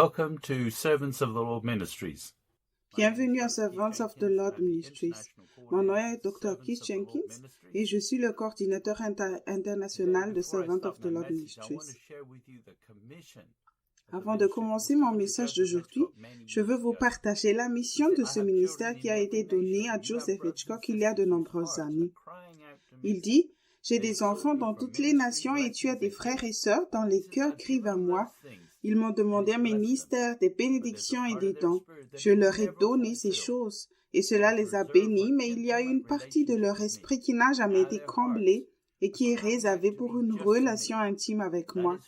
Welcome to Servants of the Lord Ministries. Bienvenue à Servants of the Lord Ministries. Mon nom est Dr. Keith Jenkins et je suis le coordinateur international de Servants of the Lord Ministries. Avant de commencer mon message d'aujourd'hui, je veux vous partager la mission de ce ministère qui a été donnée à Joseph Hitchcock il y a de nombreuses années. Il dit « J'ai des enfants dans toutes les nations et tu as des frères et sœurs dont les cœurs crient à moi. Ils m'ont demandé un ministère, des bénédictions et des dons. Je leur ai donné ces choses et cela les a bénis, mais il y a une partie de leur esprit qui n'a jamais été comblée et qui est réservée pour une relation intime avec moi.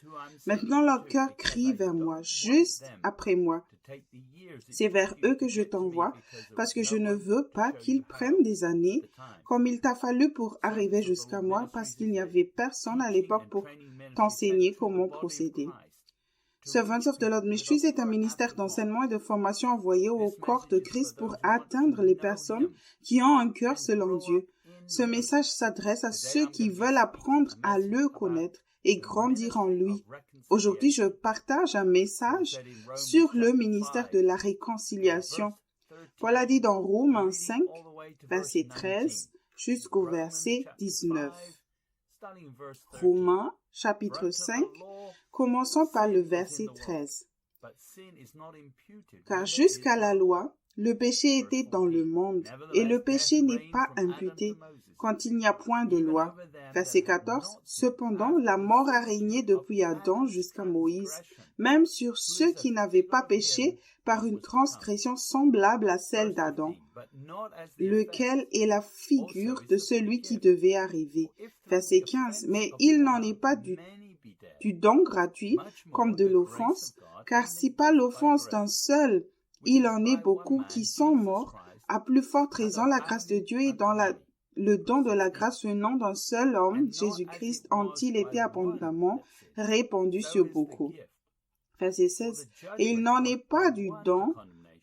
Maintenant, leur cœur crie vers moi, juste après moi. C'est vers eux que je t'envoie parce que je ne veux pas qu'ils prennent des années comme il t'a fallu pour arriver jusqu'à moi parce qu'il n'y avait personne à l'époque pour t'enseigner comment procéder. Servants of the Lord Ministries est un ministère d'enseignement et de formation envoyé au corps de Christ pour atteindre les personnes qui ont un cœur selon Dieu. Ce message s'adresse à ceux qui veulent apprendre à le connaître et grandir en lui. Aujourd'hui, je partage un message sur le ministère de la réconciliation. Paul a dit dans Romains 5, verset 13 jusqu'au verset 19. Romains, chapitre 5, commençons par le verset 13. Car jusqu'à la loi, le péché était dans le monde, et le péché n'est pas imputé quand il n'y a point de loi. Verset 14. Cependant, la mort a régné depuis Adam jusqu'à Moïse, même sur ceux qui n'avaient pas péché par une transgression semblable à celle d'Adam, lequel est la figure de celui qui devait arriver. Verset 15. Mais il n'en est pas du don gratuit comme de l'offense, car si par l'offense d'un seul, il en est beaucoup qui sont morts, à plus forte raison la grâce de Dieu et dans le don de la grâce venant d'un seul homme, Jésus-Christ, ont-ils été abondamment répandus sur beaucoup. Verset 16. Et il n'en est pas du don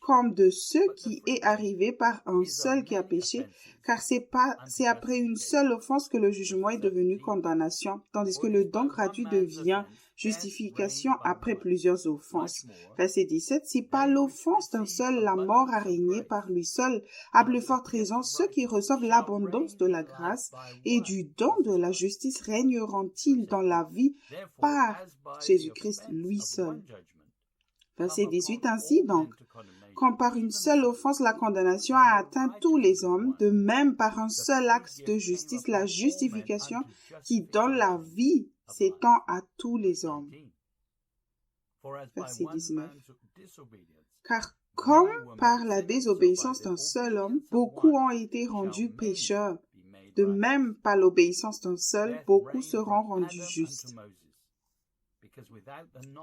comme de ce qui est arrivé par un seul qui a péché, car c'est après une seule offense que le jugement est devenu condamnation, tandis que le don gratuit devient justification après plusieurs offenses. Verset 17. Si par l'offense d'un seul la mort a régné par lui seul, à plus forte raison, ceux qui reçoivent l'abondance de la grâce et du don de la justice régneront-ils dans la vie par Jésus-Christ lui seul. Verset 18. Ainsi donc, quand par une seule offense la condamnation a atteint tous les hommes, de même par un seul acte de justice la justification qui donne la vie s'étend à tous les hommes. Verset 19. Car comme par la désobéissance d'un seul homme, beaucoup ont été rendus pécheurs, de même par l'obéissance d'un seul, beaucoup seront rendus justes.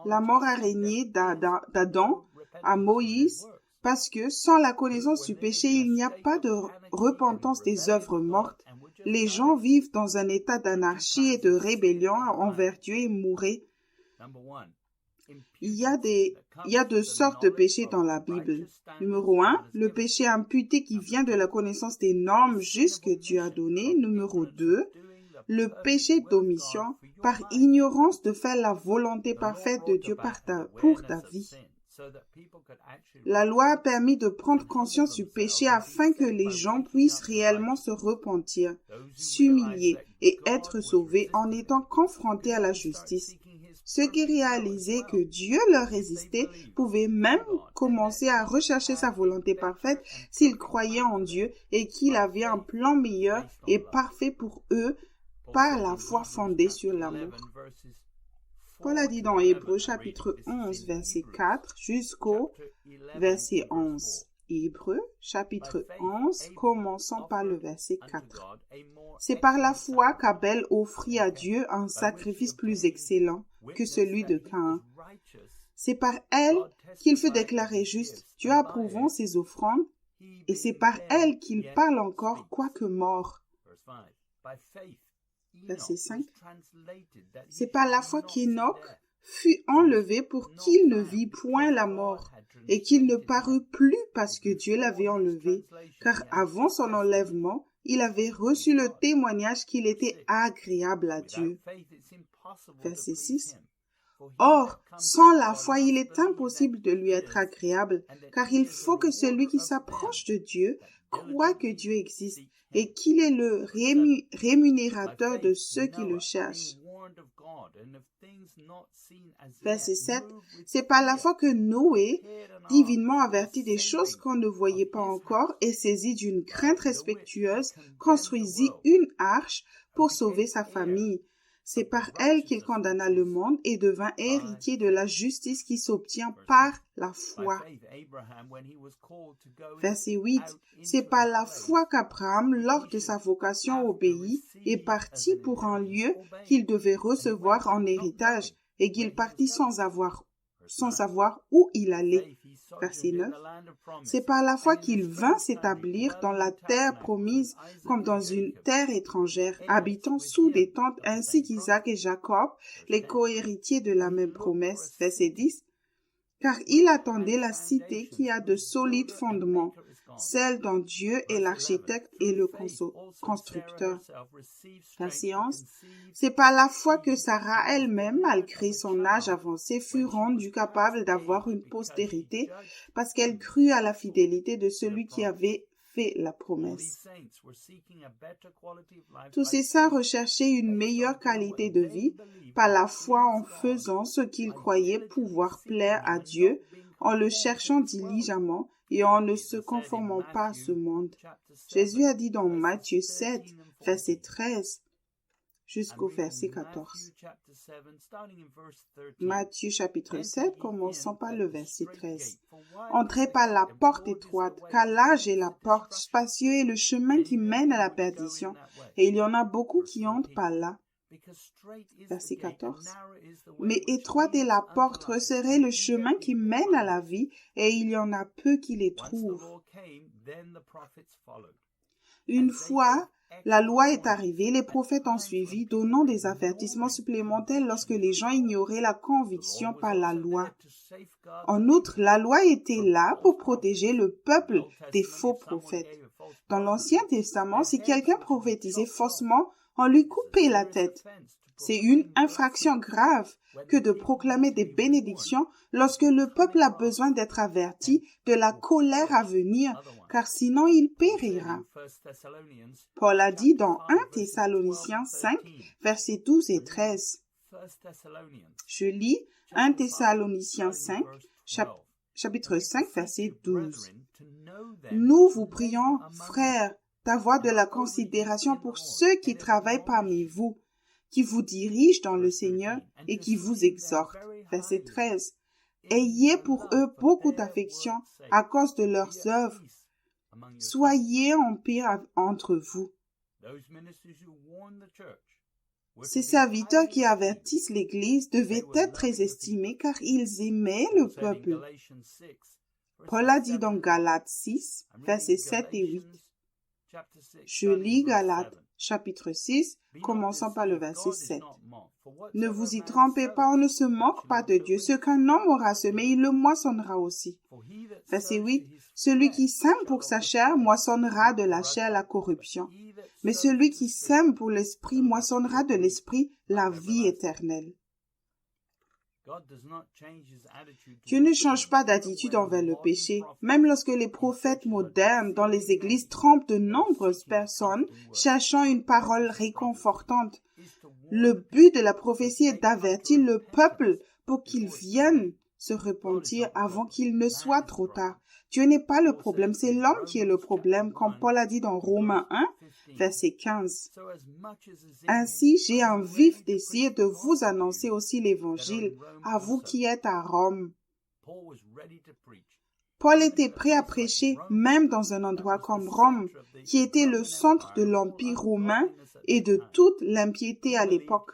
La mort a régné d'Adam à Moïse, parce que sans la connaissance du péché, il n'y a pas de repentance des œuvres mortes. Les gens vivent dans un état d'anarchie et de rébellion envers Dieu et mourraient. Il y a deux sortes de péchés dans la Bible. Numéro 1, le péché imputé qui vient de la connaissance des normes justes que Dieu a données. Numéro 2, le péché d'omission par ignorance de faire la volonté parfaite de Dieu pour ta vie. La loi a permis de prendre conscience du péché afin que les gens puissent réellement se repentir, s'humilier et être sauvés en étant confrontés à la justice. Ceux qui réalisaient que Dieu leur résistait pouvaient même commencer à rechercher sa volonté parfaite s'ils croyaient en Dieu et qu'il avait un plan meilleur et parfait pour eux par la foi fondée sur l'amour. Paul a dit dans Hébreux chapitre 11, verset 4 jusqu'au verset 11. Hébreux chapitre 11, commençons par le verset 4. C'est par la foi qu'Abel offrit à Dieu un sacrifice plus excellent que celui de Caïn. C'est par elle qu'il fut déclaré juste, Dieu approuvant ses offrandes, et c'est par elle qu'il parle encore quoique mort. Verset 5. C'est par la foi qu'Enoch fut enlevé pour qu'il ne vit point la mort, et qu'il ne parut plus parce que Dieu l'avait enlevé, car avant son enlèvement, il avait reçu le témoignage qu'il était agréable à Dieu. Verset 6. Or, sans la foi, il est impossible de lui être agréable, car il faut que celui qui s'approche de Dieu croit que Dieu existe et qu'il est le rémunérateur de ceux qui le cherchent. Verset 7. C'est par la foi que Noé, divinement averti des choses qu'on ne voyait pas encore et saisi d'une crainte respectueuse, construisit une arche pour sauver sa famille. C'est par elle qu'il condamna le monde et devint héritier de la justice qui s'obtient par la foi. Verset 8. C'est par la foi qu'Abraham, lors de sa vocation, obéit et partit pour un lieu qu'il devait recevoir en héritage et qu'il partit sans savoir où il allait. Verset 9. C'est par la foi qu'il vint s'établir dans la terre promise comme dans une terre étrangère, habitant sous des tentes ainsi qu'Isaac et Jacob, les co-héritiers de la même promesse. Verset 10. Car il attendait la cité qui a de solides fondements, celle dont Dieu est l'architecte et le constructeur. Verset 11. C'est par la foi que Sarah elle-même, malgré son âge avancé, fut rendue capable d'avoir une postérité parce qu'elle crut à la fidélité de celui qui avait fait la promesse. Tous ces saints recherchaient une meilleure qualité de vie par la foi en faisant ce qu'ils croyaient pouvoir plaire à Dieu, en le cherchant diligemment et en ne se conformant pas à ce monde. Jésus a dit dans Matthieu 7, verset 13 jusqu'au verset 14. Matthieu chapitre 7, commençons par le verset 13. Entrez par la porte étroite, car large est la porte, spacieux est le chemin qui mène à la perdition, et il y en a beaucoup qui entrent par là. Verset 14. Mais étroite est la porte, resserré le chemin qui mène à la vie, et il y en a peu qui les trouvent. Une fois la loi est arrivée, les prophètes ont suivi, donnant des avertissements supplémentaires lorsque les gens ignoraient la conviction par la loi. En outre, la loi était là pour protéger le peuple des faux prophètes. Dans l'Ancien Testament, si quelqu'un prophétisait faussement, on lui coupait la tête. C'est une infraction grave que de proclamer des bénédictions lorsque le peuple a besoin d'être averti de la colère à venir, car sinon il périra. Paul a dit dans 1 Thessaloniciens 5, versets 12 et 13. Je lis 1 Thessaloniciens 5, chapitre 5, verset 12. Nous vous prions, frères, d'avoir de la considération pour ceux qui travaillent parmi vous, qui vous dirigent dans le Seigneur et qui vous exhortent. Verset 13. Ayez pour eux beaucoup d'affection à cause de leurs œuvres. Soyez en paix entre vous. Ces serviteurs qui avertissent l'Église devaient être très estimés car ils aimaient le peuple. Paul a dit dans Galates 6, versets 7 et 8. Je lis Galates chapitre 6, commençons par le verset 7. Ne vous y trompez pas, on ne se moque pas de Dieu. Ce qu'un homme aura semé, il le moissonnera aussi. Verset 8. Celui qui sème pour sa chair moissonnera de la chair la corruption. Mais celui qui sème pour l'esprit moissonnera de l'esprit la vie éternelle. Dieu ne change pas d'attitude envers le péché. Même lorsque les prophètes modernes dans les églises trompent de nombreuses personnes cherchant une parole réconfortante, le but de la prophétie est d'avertir le peuple pour qu'il vienne se repentir avant qu'il ne soit trop tard. Dieu n'est pas le problème, c'est l'homme qui est le problème, comme Paul a dit dans Romains 1, verset 15. Ainsi, j'ai un vif désir de vous annoncer aussi l'Évangile, à vous qui êtes à Rome. Paul était prêt à prêcher, même dans un endroit comme Rome, qui était le centre de l'Empire romain et de toute l'impiété à l'époque.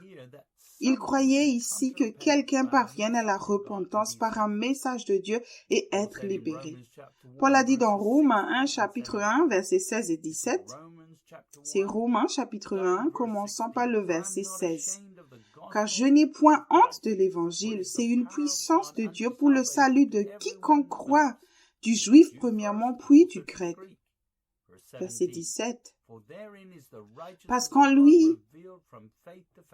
Il croyait ici que quelqu'un parvienne à la repentance par un message de Dieu et être libéré. Paul a dit dans Romains 1, chapitre 1, versets 16 et 17. C'est Romains, chapitre 1, commençant par le verset 16. Car je n'ai point honte de l'Évangile, c'est une puissance de Dieu pour le salut de quiconque croit, du juif premièrement, puis du grec. Verset 17. Parce qu'en lui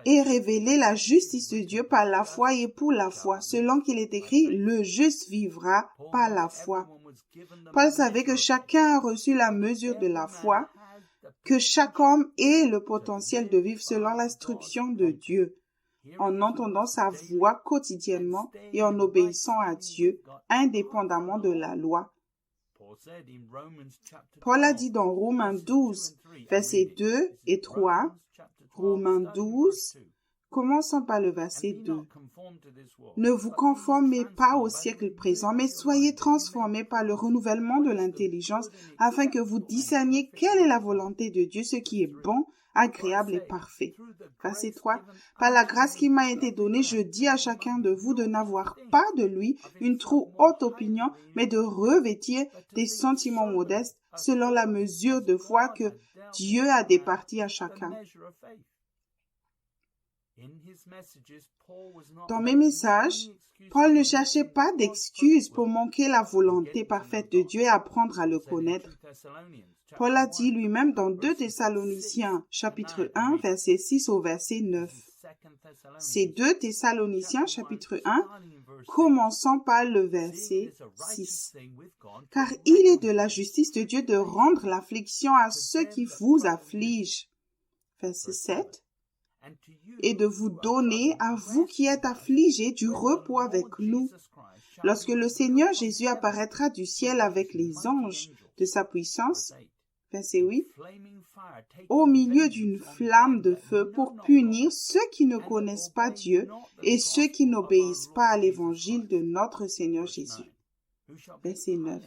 est révélée la justice de Dieu par la foi et pour la foi, selon qu'il est écrit, le juste vivra par la foi. Paul savait que chacun a reçu la mesure de la foi, que chaque homme ait le potentiel de vivre selon l'instruction de Dieu, en entendant sa voix quotidiennement et en obéissant à Dieu, indépendamment de la loi. Paul a dit dans Romains 12, versets 2 et 3, Romains 12, commençons par le verset 2. Ne vous conformez pas au siècle présent, mais soyez transformés par le renouvellement de l'intelligence, afin que vous discerniez quelle est la volonté de Dieu, ce qui est bon, agréable et parfait. Verset 3. Par la grâce qui m'a été donnée, je dis à chacun de vous de n'avoir pas de lui une trop haute opinion, mais de revêtir des sentiments modestes selon la mesure de foi que Dieu a départie à chacun. Dans mes messages, Paul ne cherchait pas d'excuses pour manquer la volonté parfaite de Dieu et apprendre à le connaître. Paul a dit lui-même dans 2 Thessaloniciens, chapitre 1, verset 6 au verset 9. C'est 2 Thessaloniciens, chapitre 1, commençons par le verset 6. Car il est de la justice de Dieu de rendre l'affliction à ceux qui vous affligent. Verset 7. Et de vous donner à vous qui êtes affligés du repos avec nous, lorsque le Seigneur Jésus apparaîtra du ciel avec les anges de sa puissance. Verset 8. Au milieu d'une flamme de feu pour punir ceux qui ne connaissent pas Dieu et ceux qui n'obéissent pas à l'évangile de notre Seigneur Jésus. Verset 9.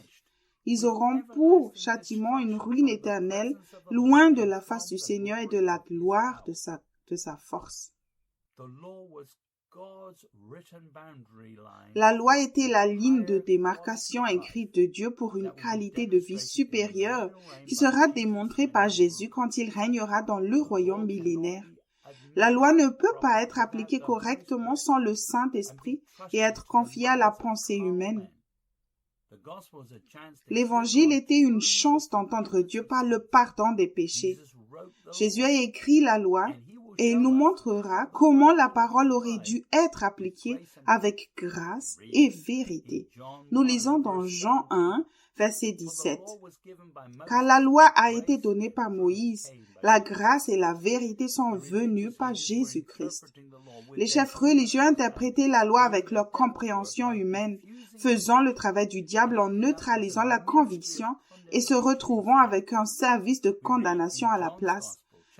Ils auront pour châtiment une ruine éternelle, loin de la face du Seigneur et de la gloire de sa force. La loi était la ligne de démarcation écrite de Dieu pour une qualité de vie supérieure qui sera démontrée par Jésus quand il régnera dans le royaume millénaire. La loi ne peut pas être appliquée correctement sans le Saint-Esprit et être confiée à la pensée humaine. L'Évangile était une chance d'entendre Dieu par le pardon des péchés. Jésus a écrit la loi et il nous montrera comment la parole aurait dû être appliquée avec grâce et vérité. Nous lisons dans Jean 1, verset 17. Car la loi a été donnée par Moïse, la grâce et la vérité sont venues par Jésus-Christ. Les chefs religieux interprétaient la loi avec leur compréhension humaine, faisant le travail du diable en neutralisant la conviction et se retrouvant avec un service de condamnation à la place.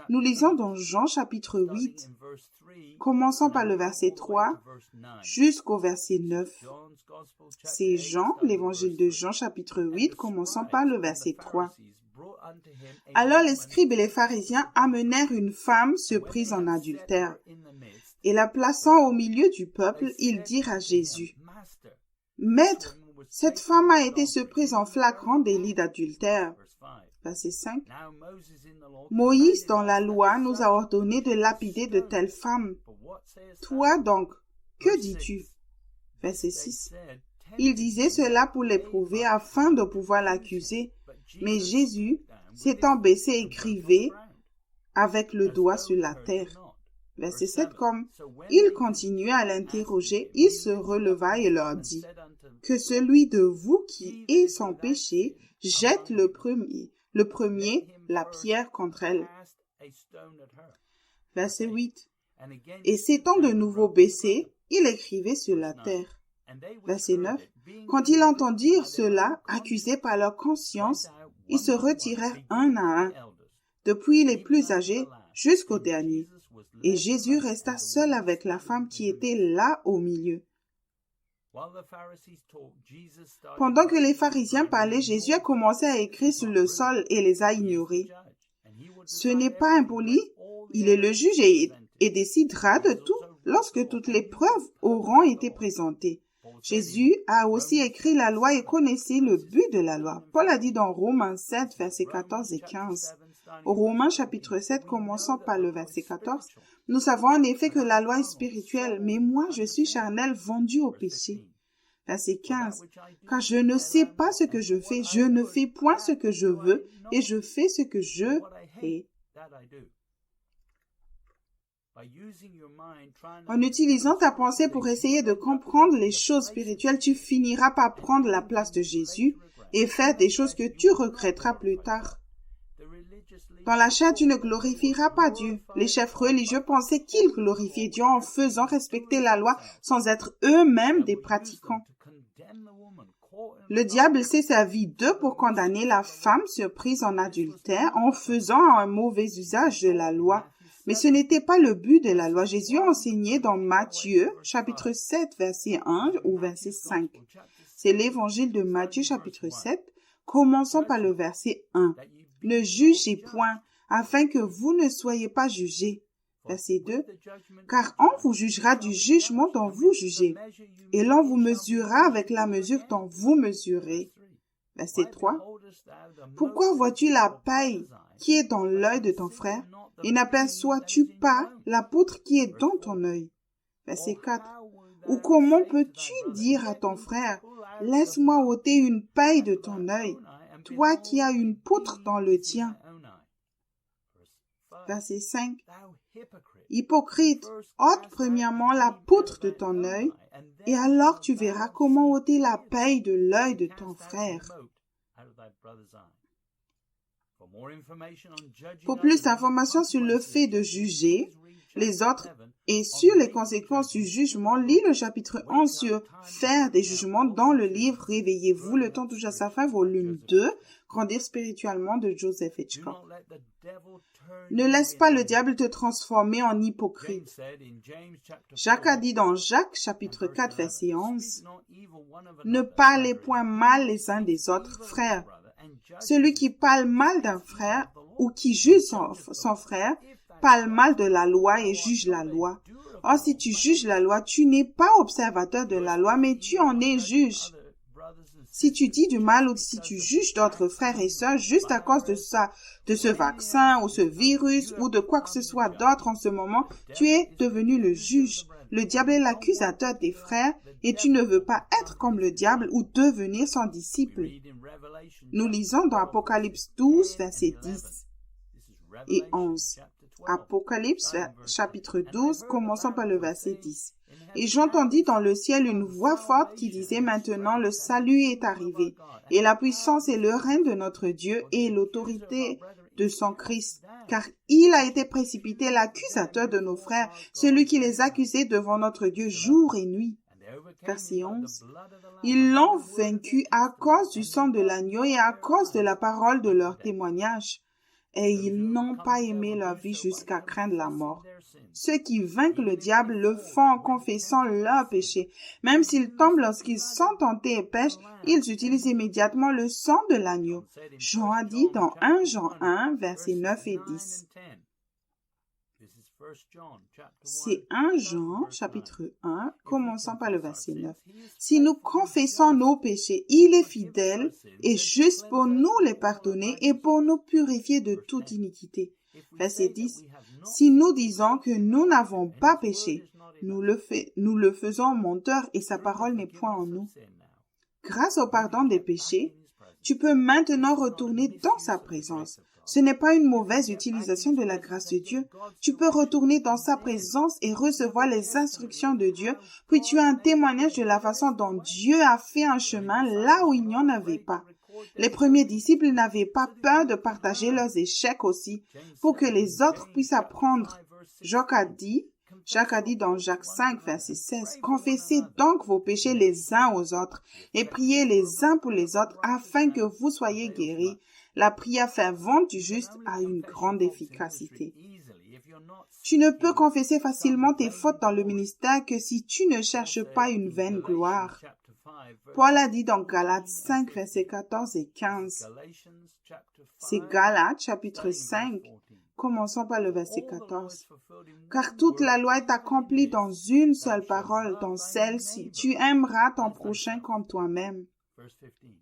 Nous lisons dans Jean chapitre 8, commençons par le verset 3 jusqu'au verset 9. C'est Jean, l'évangile de Jean chapitre 8, commençons par le verset 3. Alors les scribes et les pharisiens amenèrent une femme surprise en adultère. Et la plaçant au milieu du peuple, ils dirent à Jésus, « Maître, cette femme a été surprise en flagrant délit d'adultère. » Verset 5. Moïse, dans la loi, nous a ordonné de lapider de telles femmes. Toi donc, que dis-tu? Verset 6. Il disait cela pour l'éprouver afin de pouvoir l'accuser. Mais Jésus, s'étant baissé, écrivait avec le doigt sur la terre. Verset 7. Comme il continuait à l'interroger, il se releva et leur dit, « Que celui de vous qui est sans péché jette le premier, la pierre contre elle. » Verset 8. Et s'étant de nouveau baissé, il écrivait sur la terre. Verset 9. Quand ils entendirent cela, accusés par leur conscience, ils se retirèrent un à un, depuis les plus âgés jusqu'au dernier. Et Jésus resta seul avec la femme qui était là au milieu. Pendant que les pharisiens parlaient, Jésus a commencé à écrire sur le sol et les a ignorés. Ce n'est pas impoli, il est le juge et décidera de tout lorsque toutes les preuves auront été présentées. Jésus a aussi écrit la loi et connaissait le but de la loi. Paul a dit dans Romains 7, versets 14 et 15. Au Romains chapitre 7, commençons par le verset 14. Nous savons en effet que la loi est spirituelle, mais moi je suis charnel, vendu au péché. Verset 15. Car je ne sais pas ce que je fais, je ne fais point ce que je veux, et je fais ce que je Et en utilisant ta pensée pour essayer de comprendre les choses spirituelles, tu finiras par prendre la place de Jésus et faire des choses que tu regretteras plus tard. Dans la chair, tu ne glorifieras pas Dieu. Les chefs religieux pensaient qu'ils glorifiaient Dieu en faisant respecter la loi sans être eux-mêmes des pratiquants. Le diable s'est servi d'eux pour condamner la femme surprise en adultère en faisant un mauvais usage de la loi. Mais ce n'était pas le but de la loi. Jésus a enseigné dans Matthieu, chapitre 7, verset 1 ou verset 5. C'est l'évangile de Matthieu, chapitre 7. Commençons par le verset 1. Ne jugez point, afin que vous ne soyez pas jugés. Verset 2. Car on vous jugera du jugement dont vous jugez, et l'on vous mesurera avec la mesure dont vous mesurez. Verset 3. Pourquoi vois-tu la paille qui est dans l'œil de ton frère, et n'aperçois-tu pas la poutre qui est dans ton œil? Verset 4. Ou comment peux-tu dire à ton frère, laisse-moi ôter une paille de ton œil, toi qui as une poutre dans le tien? Verset 5. Hypocrite, ôte premièrement la poutre de ton œil, et alors tu verras comment ôter la paille de l'œil de ton frère. Pour plus d'informations sur le fait de juger les autres et sur les conséquences du jugement, lis le chapitre 11 sur « Faire des jugements » dans le livre « Réveillez-vous, le temps touche à sa fin », volume 2, « Grandir spirituellement » de Joseph Hitchcock. Ne laisse pas le diable te transformer en hypocrite. Jacques a dit dans Jacques, chapitre 4, verset 11, « Ne parlez point mal les uns des autres, frères. Celui qui parle mal d'un frère ou qui juge son frère parle mal de la loi et juge la loi. Or, si tu juges la loi, tu n'es pas observateur de la loi, mais tu en es juge. Si tu dis du mal ou si tu juges d'autres frères et sœurs juste à cause de ce vaccin ou ce virus ou de quoi que ce soit d'autre en ce moment, tu es devenu le juge. Le diable est l'accusateur des frères et tu ne veux pas être comme le diable ou devenir son disciple. Nous lisons dans Apocalypse 12, versets 10 et 11. Apocalypse, chapitre 12, commençons par le verset 10. Et j'entendis dans le ciel une voix forte qui disait, maintenant le salut est arrivé, et la puissance et le règne de notre Dieu et l'autorité de son Christ, car il a été précipité l'accusateur de nos frères, celui qui les accusait devant notre Dieu jour et nuit. Verset 11. Ils l'ont vaincu à cause du sang de l'agneau et à cause de la parole de leur témoignage. Et ils n'ont pas aimé leur vie jusqu'à craindre la mort. Ceux qui vainquent le diable le font en confessant leurs péchés. Même s'ils tombent lorsqu'ils sont tentés et pêchent, ils utilisent immédiatement le sang de l'agneau. Jean a dit dans 1 Jean 1, versets 9 et 10. C'est 1 Jean, chapitre 1, commençons par le verset 9. Si nous confessons nos péchés, il est fidèle et juste pour nous les pardonner et pour nous purifier de toute iniquité. Verset 10. Si nous disons que nous n'avons pas péché, nous le faisons menteur et sa parole n'est point en nous. Grâce au pardon des péchés, tu peux maintenant retourner dans sa présence. Ce n'est pas une mauvaise utilisation de la grâce de Dieu. Tu peux retourner dans sa présence et recevoir les instructions de Dieu, puis tu as un témoignage de la façon dont Dieu a fait un chemin là où il n'y en avait pas. Les premiers disciples n'avaient pas peur de partager leurs échecs aussi, pour que les autres puissent apprendre. Jacques a dit dans Jacques 5, verset 16, « Confessez donc vos péchés les uns aux autres et priez les uns pour les autres afin que vous soyez guéris. La prière fervente du juste a une grande efficacité. » Tu ne peux confesser facilement tes fautes dans le ministère que si tu ne cherches pas une vaine gloire. Paul a dit dans Galates 5, versets 14 et 15. C'est Galates, chapitre 5. Commençons par le verset 14. « Car toute la loi est accomplie dans une seule parole, dans celle-ci. Tu aimeras ton prochain comme toi-même. »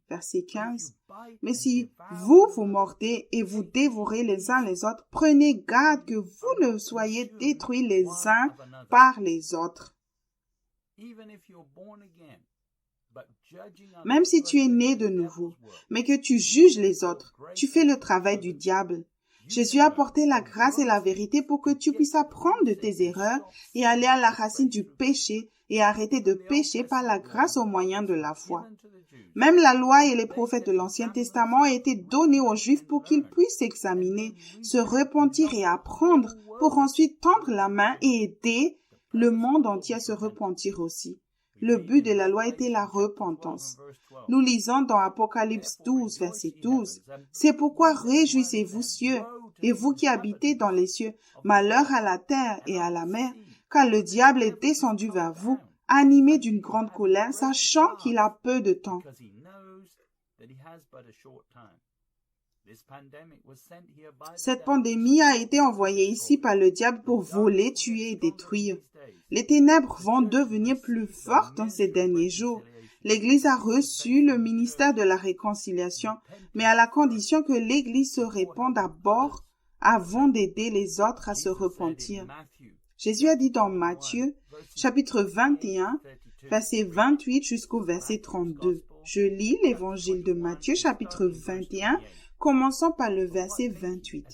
Verset 15. « Mais si vous vous mordez et vous dévorez les uns les autres, prenez garde que vous ne soyez détruits les uns par les autres. » Même si tu es né de nouveau, mais que tu juges les autres, tu fais le travail du diable. Jésus a apporté la grâce et la vérité pour que tu puisses apprendre de tes erreurs et aller à la racine du péché et arrêter de pécher par la grâce au moyen de la foi. Même la loi et les prophètes de l'Ancien Testament ont été donnés aux Juifs pour qu'ils puissent s'examiner, se repentir et apprendre pour ensuite tendre la main et aider le monde entier à se repentir aussi. Le but de la loi était la repentance. Nous lisons dans Apocalypse 12, verset 12. « C'est pourquoi réjouissez-vous, cieux, et vous qui habitez dans les cieux, malheur à la terre et à la mer, car le diable est descendu vers vous, animé d'une grande colère, sachant qu'il a peu de temps. » Cette pandémie a été envoyée ici par le diable pour voler, tuer et détruire. Les ténèbres vont devenir plus fortes dans ces derniers jours. L'Église a reçu le ministère de la réconciliation, mais à la condition que l'Église se répande d'abord avant d'aider les autres à se repentir. Jésus a dit dans Matthieu, chapitre 21, verset 28 jusqu'au verset 32. Je lis l'Évangile de Matthieu, chapitre 21, commençons par le verset 28.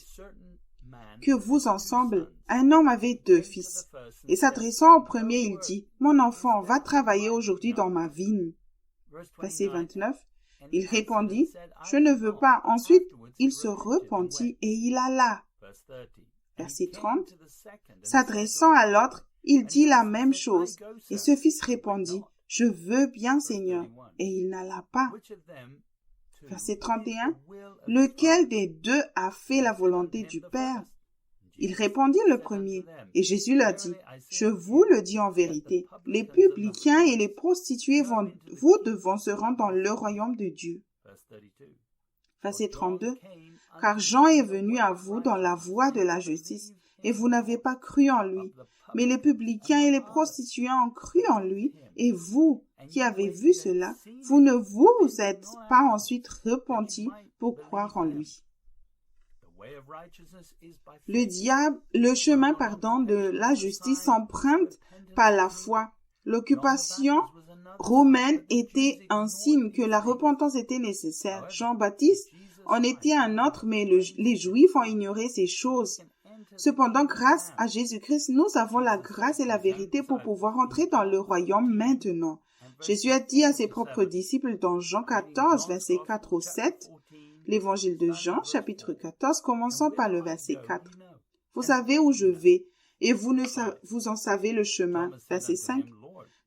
Que vous ensemble, un homme avait 2 fils. Et s'adressant au premier, il dit, « Mon enfant, va travailler aujourd'hui dans ma vigne. » Verset 29. Il répondit, « Je ne veux pas. » Ensuite, il se repentit et il alla. Verset 30. S'adressant à l'autre, il dit la même chose. Et ce fils répondit, « Je veux bien, Seigneur. » Et il n'alla pas. Verset 31. Lequel des 2 a fait la volonté du Père? Il répondit le premier, et Jésus leur dit, « Je vous le dis en vérité, les publicains et les prostituées vous devront se rendre dans le royaume de Dieu. » Verset 32. Car Jean est venu à vous dans la voie de la justice, et vous n'avez pas cru en lui. Mais les publicains et les prostituées ont cru en lui, et vous, qui avez vu cela, vous ne vous êtes pas ensuite repentis pour croire en lui. Le chemin de la justice s'emprunte par la foi. L'occupation romaine était un signe que la repentance était nécessaire. Jean-Baptiste en était un autre, mais les Juifs ont ignoré ces choses. Cependant, grâce à Jésus-Christ, nous avons la grâce et la vérité pour pouvoir entrer dans le royaume maintenant. Jésus a dit à ses propres disciples dans Jean 14, versets 4 au 7, l'Évangile de Jean, chapitre 14, commençons par le verset 4. « Vous savez où je vais, et vous en savez le chemin. » Verset 5.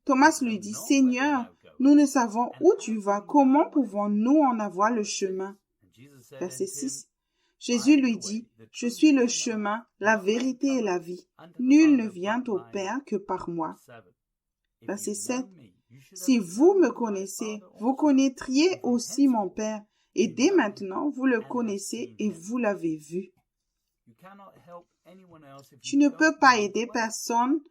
Thomas lui dit, « Seigneur, nous ne savons où tu vas, comment pouvons-nous en avoir le chemin ?» Verset 6. Jésus lui dit, « Je suis le chemin, la vérité et la vie. Nul ne vient au Père que par moi. » Verset 7. « Si vous me connaissez, vous connaîtriez aussi mon Père. Et dès maintenant, vous le connaissez et vous l'avez vu. » Tu ne peux pas aider personne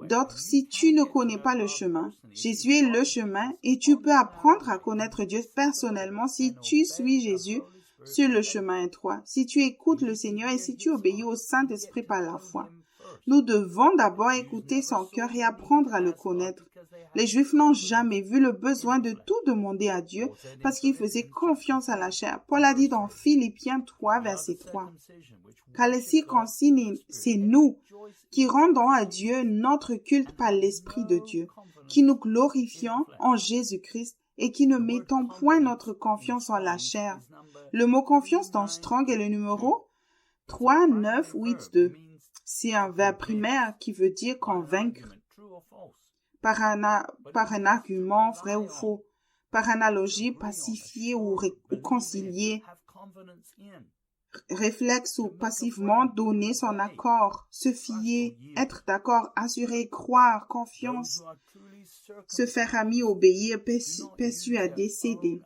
d'autre si tu ne connais pas le chemin. Jésus est le chemin et tu peux apprendre à connaître Dieu personnellement si tu suis Jésus sur le chemin étroit, si tu écoutes le Seigneur et si tu obéis au Saint-Esprit par la foi. Nous devons d'abord écouter son cœur et apprendre à le connaître. Les Juifs n'ont jamais vu le besoin de tout demander à Dieu parce qu'ils faisaient confiance à la chair. Paul a dit dans Philippiens 3, verset 3, « Car les circoncis, c'est nous qui rendons à Dieu notre culte par l'Esprit de Dieu, qui nous glorifions en Jésus-Christ et qui ne mettons point notre confiance en la chair. » Le mot confiance dans Strong est le numéro 3982. C'est un verbe primaire qui veut dire convaincre. Par un argument vrai ou faux, par analogie, pacifier ou concilier, réflexe ou passivement donner son accord, se fier, être d'accord, assurer, croire, confiance, se faire ami, obéir, persuader, céder.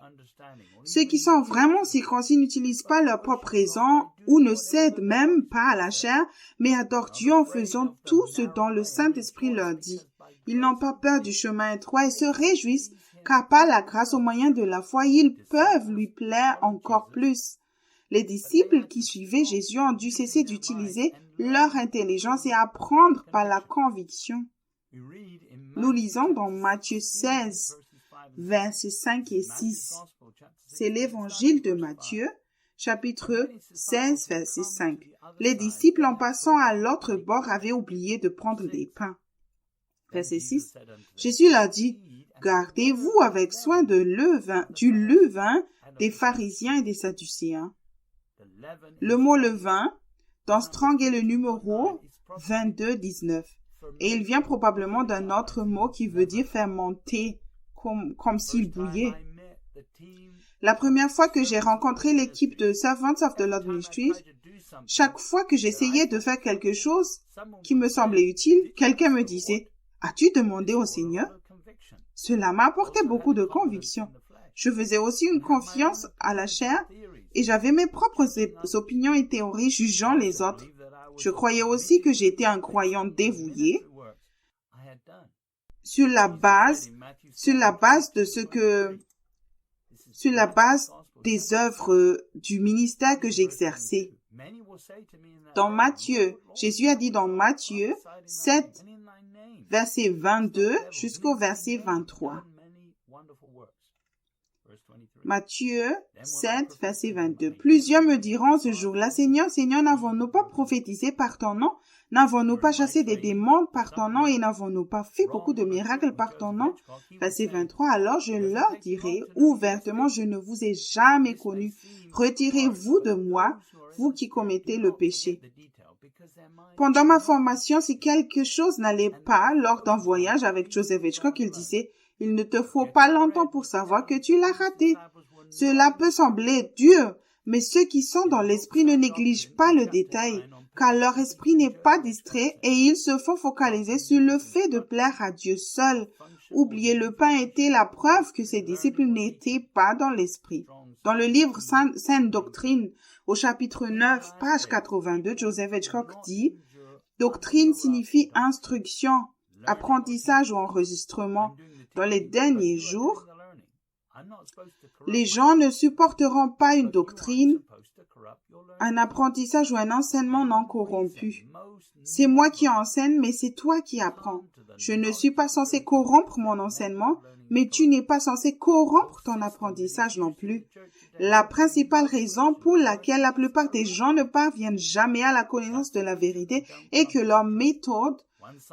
Ceux qui sont vraiment circoncis n'utilisent pas leur propre raison ou ne cèdent même pas à la chair, mais adorent Dieu en faisant tout ce dont le Saint-Esprit leur dit. Ils n'ont pas peur du chemin étroit et se réjouissent car par la grâce au moyen de la foi, ils peuvent lui plaire encore plus. Les disciples qui suivaient Jésus ont dû cesser d'utiliser leur intelligence et apprendre par la conviction. Nous lisons dans Matthieu 16, versets 5 et 6. C'est l'Évangile de Matthieu, chapitre 16, verset 5. Les disciples, en passant à l'autre bord, avaient oublié de prendre des pains. Verset 6. Jésus leur dit, « Gardez-vous avec soin du levain des pharisiens et des sadducéens. » Le mot levain, dans Strong est le numéro 2219. Et il vient probablement d'un autre mot qui veut dire fermenter, comme s'il bouillait. La première fois que j'ai rencontré l'équipe de Servants of the Lord Ministries, chaque fois que j'essayais de faire quelque chose qui me semblait utile, quelqu'un me disait, « As-tu demandé au Seigneur ?» Cela m'a apporté beaucoup de conviction. Je faisais aussi une confiance à la chair et j'avais mes propres opinions et théories jugeant les autres. Je croyais aussi que j'étais un croyant dévoué sur la base des œuvres du ministère que j'exerçais. Dans Matthieu, Jésus a dit dans Matthieu 7, verset 22 jusqu'au verset 23. Matthieu 7, verset 22. Plusieurs me diront ce jour-là, Seigneur, Seigneur, n'avons-nous pas prophétisé par ton nom? N'avons-nous pas chassé des démons par ton nom et n'avons-nous pas fait beaucoup de miracles par ton nom? Verset 23. Alors je leur dirai ouvertement, je ne vous ai jamais connu. Retirez-vous de moi, vous qui commettez le péché. Pendant ma formation, si quelque chose n'allait pas lors d'un voyage avec Joseph Hitchcock, il disait, il ne te faut pas longtemps pour savoir que tu l'as raté. Cela peut sembler dur, mais ceux qui sont dans l'esprit ne négligent pas le détail, car leur esprit n'est pas distrait et ils se font focaliser sur le fait de plaire à Dieu seul. Oublier le pain était la preuve que ses disciples n'étaient pas dans l'esprit. Dans le livre Sainte Doctrine, au chapitre 9, page 82, Joseph Hitchcock dit « Doctrine signifie instruction, apprentissage ou enregistrement. Dans les derniers jours, les gens ne supporteront pas une doctrine, un apprentissage ou un enseignement non corrompu. C'est moi qui enseigne, mais c'est toi qui apprends. Je ne suis pas censé corrompre mon enseignement, mais tu n'es pas censé corrompre ton apprentissage non plus. La principale raison pour laquelle la plupart des gens ne parviennent jamais à la connaissance de la vérité est que leur méthode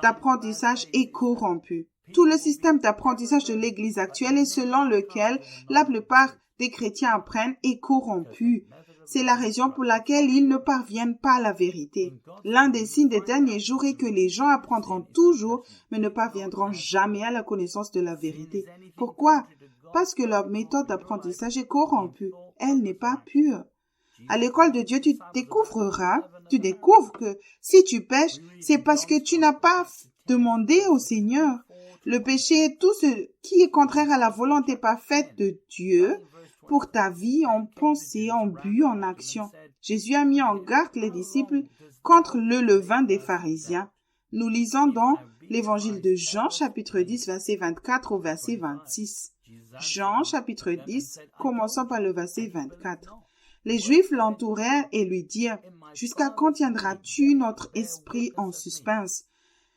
d'apprentissage est corrompue. Tout le système d'apprentissage de l'Église actuelle est selon lequel la plupart des chrétiens apprennent est corrompu. C'est la raison pour laquelle ils ne parviennent pas à la vérité. L'un des signes des derniers jours est que les gens apprendront toujours, mais ne parviendront jamais à la connaissance de la vérité. Pourquoi? Parce que leur méthode d'apprentissage est corrompue. Elle n'est pas pure. À l'école de Dieu, tu découvres que si tu pêches, c'est parce que tu n'as pas demandé au Seigneur. Le péché est tout ce qui est contraire à la volonté parfaite de Dieu pour ta vie en pensée, en but, en action. Jésus a mis en garde les disciples contre le levain des pharisiens. Nous lisons dans l'évangile de Jean, chapitre 10, verset 24 au verset 26. Jean, chapitre 10, commençons par le verset 24. Les Juifs l'entourèrent et lui dirent, « Jusqu'à quand tiendras-tu notre esprit en suspense?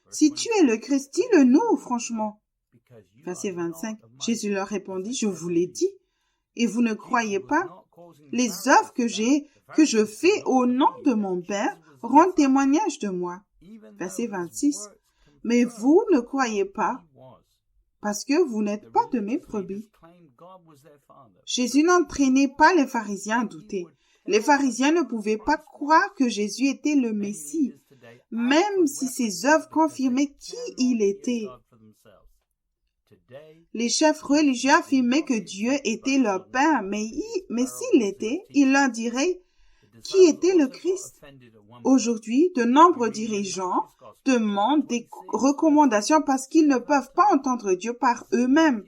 Si tu es le Christ, dis-le-nous, franchement. » Verset 25. Jésus leur répondit, « Je vous l'ai dit, et vous ne croyez pas? Les œuvres que je fais au nom de mon Père rendent témoignage de moi. » Verset 26. « Mais vous ne croyez pas, parce que vous n'êtes pas de mes brebis. » Jésus n'entraînait pas les pharisiens à douter. Les pharisiens ne pouvaient pas croire que Jésus était le Messie, même si ses œuvres confirmaient qui il était. Les chefs religieux affirmaient que Dieu était leur Père, mais s'il l'était, il leur dirait qui était le Christ. Aujourd'hui, de nombreux dirigeants demandent des recommandations parce qu'ils ne peuvent pas entendre Dieu par eux-mêmes.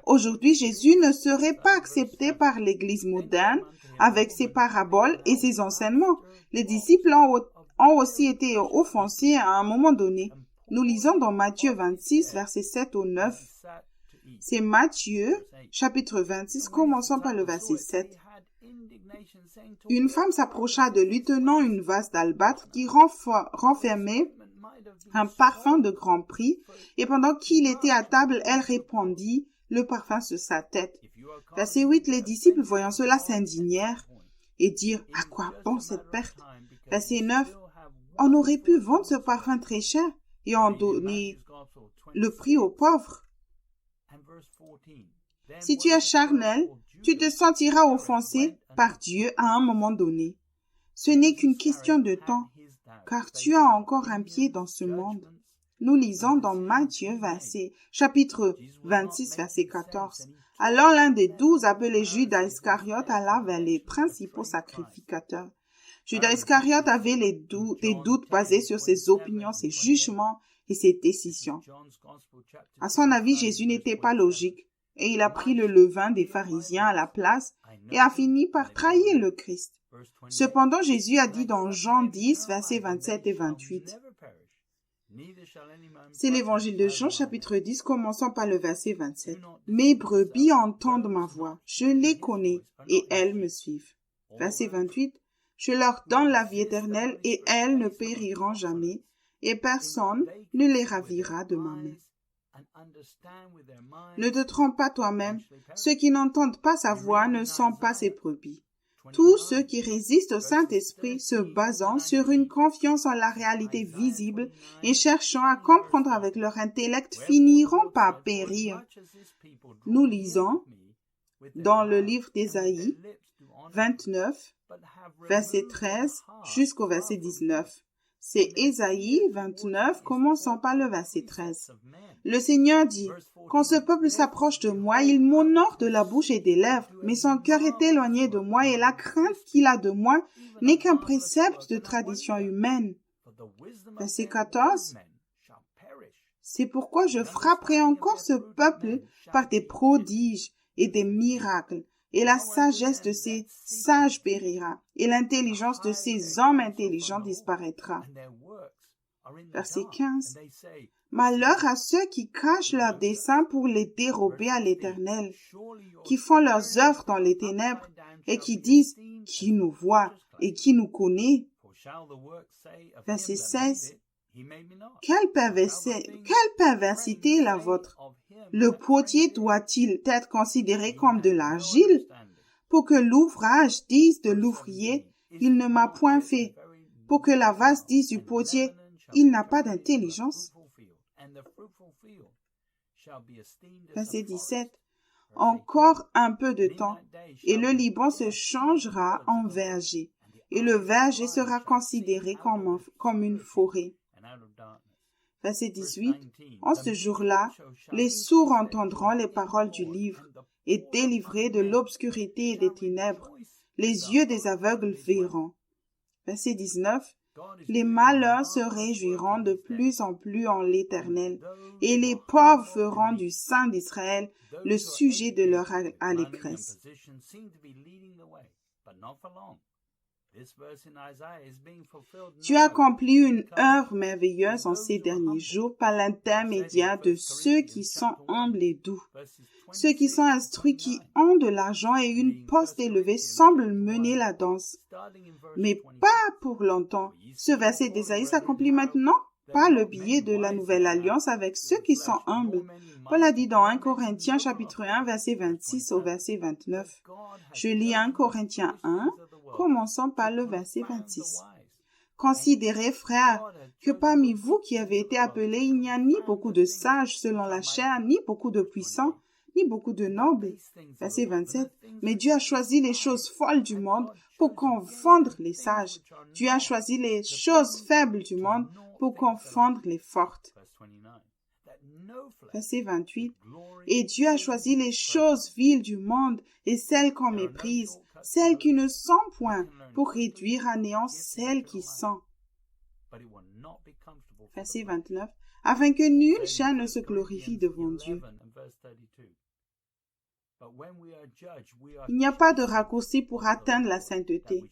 Aujourd'hui, Jésus ne serait pas accepté par l'Église moderne avec ses paraboles et ses enseignements. Les disciples ont aussi été offensés à un moment donné. Nous lisons dans Matthieu 26, versets 7 au 9. C'est Matthieu, chapitre 26, commençons par le verset 7. Une femme s'approcha de lui tenant une vase d'albâtre qui renfermait un parfum de grand prix, et pendant qu'il était à table, elle répandit le parfum sur sa tête. Verset 8, les disciples, voyant cela, s'indignèrent et dire « À quoi bon cette perte ?» Verset 9. On aurait pu vendre ce parfum très cher et en donner le prix aux pauvres. Si tu es charnel, tu te sentiras offensé par Dieu à un moment donné. Ce n'est qu'une question de temps, car tu as encore un pied dans ce monde. Nous lisons dans Matthieu chapitre 26, verset 14. Alors l'un des 12, appelé Judas Iscariote, alla vers les principaux sacrificateurs. Judas Iscariote avait des doutes basés sur ses opinions, ses jugements et ses décisions. À son avis, Jésus n'était pas logique et il a pris le levain des pharisiens à la place et a fini par trahir le Christ. Cependant, Jésus a dit dans Jean 10, versets 27 et 28. C'est l'évangile de Jean, chapitre 10, commençant par le verset 27. « Mes brebis entendent ma voix, je les connais, et elles me suivent. » Verset 28. « Je leur donne la vie éternelle, et elles ne périront jamais, et personne ne les ravira de ma main. » Ne te trompe pas toi-même, ceux qui n'entendent pas sa voix ne sont pas ses brebis. Tous ceux qui résistent au Saint-Esprit se basant sur une confiance en la réalité visible et cherchant à comprendre avec leur intellect finiront par périr. Nous lisons dans le livre d'Ésaïe 29, verset 13 jusqu'au verset 19. C'est Ésaïe 29, commençant par le verset 13. Le Seigneur dit, « Quand ce peuple s'approche de moi, il m'honore de la bouche et des lèvres, mais son cœur est éloigné de moi et la crainte qu'il a de moi n'est qu'un précepte de tradition humaine. » Verset 14. « C'est pourquoi je frapperai encore ce peuple par des prodiges et des miracles, et la sagesse de ces sages périra, et l'intelligence de ces hommes intelligents disparaîtra. » Verset 15. Malheur à ceux qui cachent leurs desseins pour les dérober à l'Éternel, qui font leurs œuvres dans les ténèbres et qui disent « Qui nous voit et qui nous connaît ?» Verset 16. Quelle perversité est la vôtre! Le potier doit-il être considéré comme de l'argile pour que l'ouvrage dise de l'ouvrier « Il ne m'a point fait », pour que la vase dise du potier « Il n'a pas d'intelligence ». Verset 17. Encore un peu de temps, et le Liban se changera en verger, et le verger sera considéré comme une forêt. Verset 18. En ce jour-là, les sourds entendront les paroles du livre, et délivrés de l'obscurité et des ténèbres, les yeux des aveugles verront. Verset 19. Les malheurs se réjouiront de plus en plus en l'Éternel, et les pauvres feront du Saint d'Israël le sujet de leur allégresse. Tu as accompli une œuvre merveilleuse en ces derniers jours par l'intermédiaire de ceux qui sont humbles et doux. Ceux qui sont instruits, qui ont de l'argent et une poste élevée semblent mener la danse. Mais pas pour longtemps. Ce verset d'Ésaïe s'accomplit maintenant par le biais de la nouvelle alliance avec ceux qui sont humbles. Paul a dit dans 1 Corinthiens chapitre 1, verset 26 au verset 29. Je lis 1 Corinthiens 1, commençons par le verset 26. Considérez, frères, que parmi vous qui avez été appelés, il n'y a ni beaucoup de sages selon la chair, ni beaucoup de puissants, ni beaucoup de nobles. Verset 27. Mais Dieu a choisi les choses folles du monde pour confondre les sages. Dieu a choisi les choses faibles du monde pour confondre les fortes. Verset 28. Et Dieu a choisi les choses viles du monde et celles qu'on méprise, celles qui ne sont point, pour réduire à néant celles qui sont. Verset 29. Afin que nulle chair ne se glorifie devant Dieu. Il n'y a pas de raccourci pour atteindre la sainteté.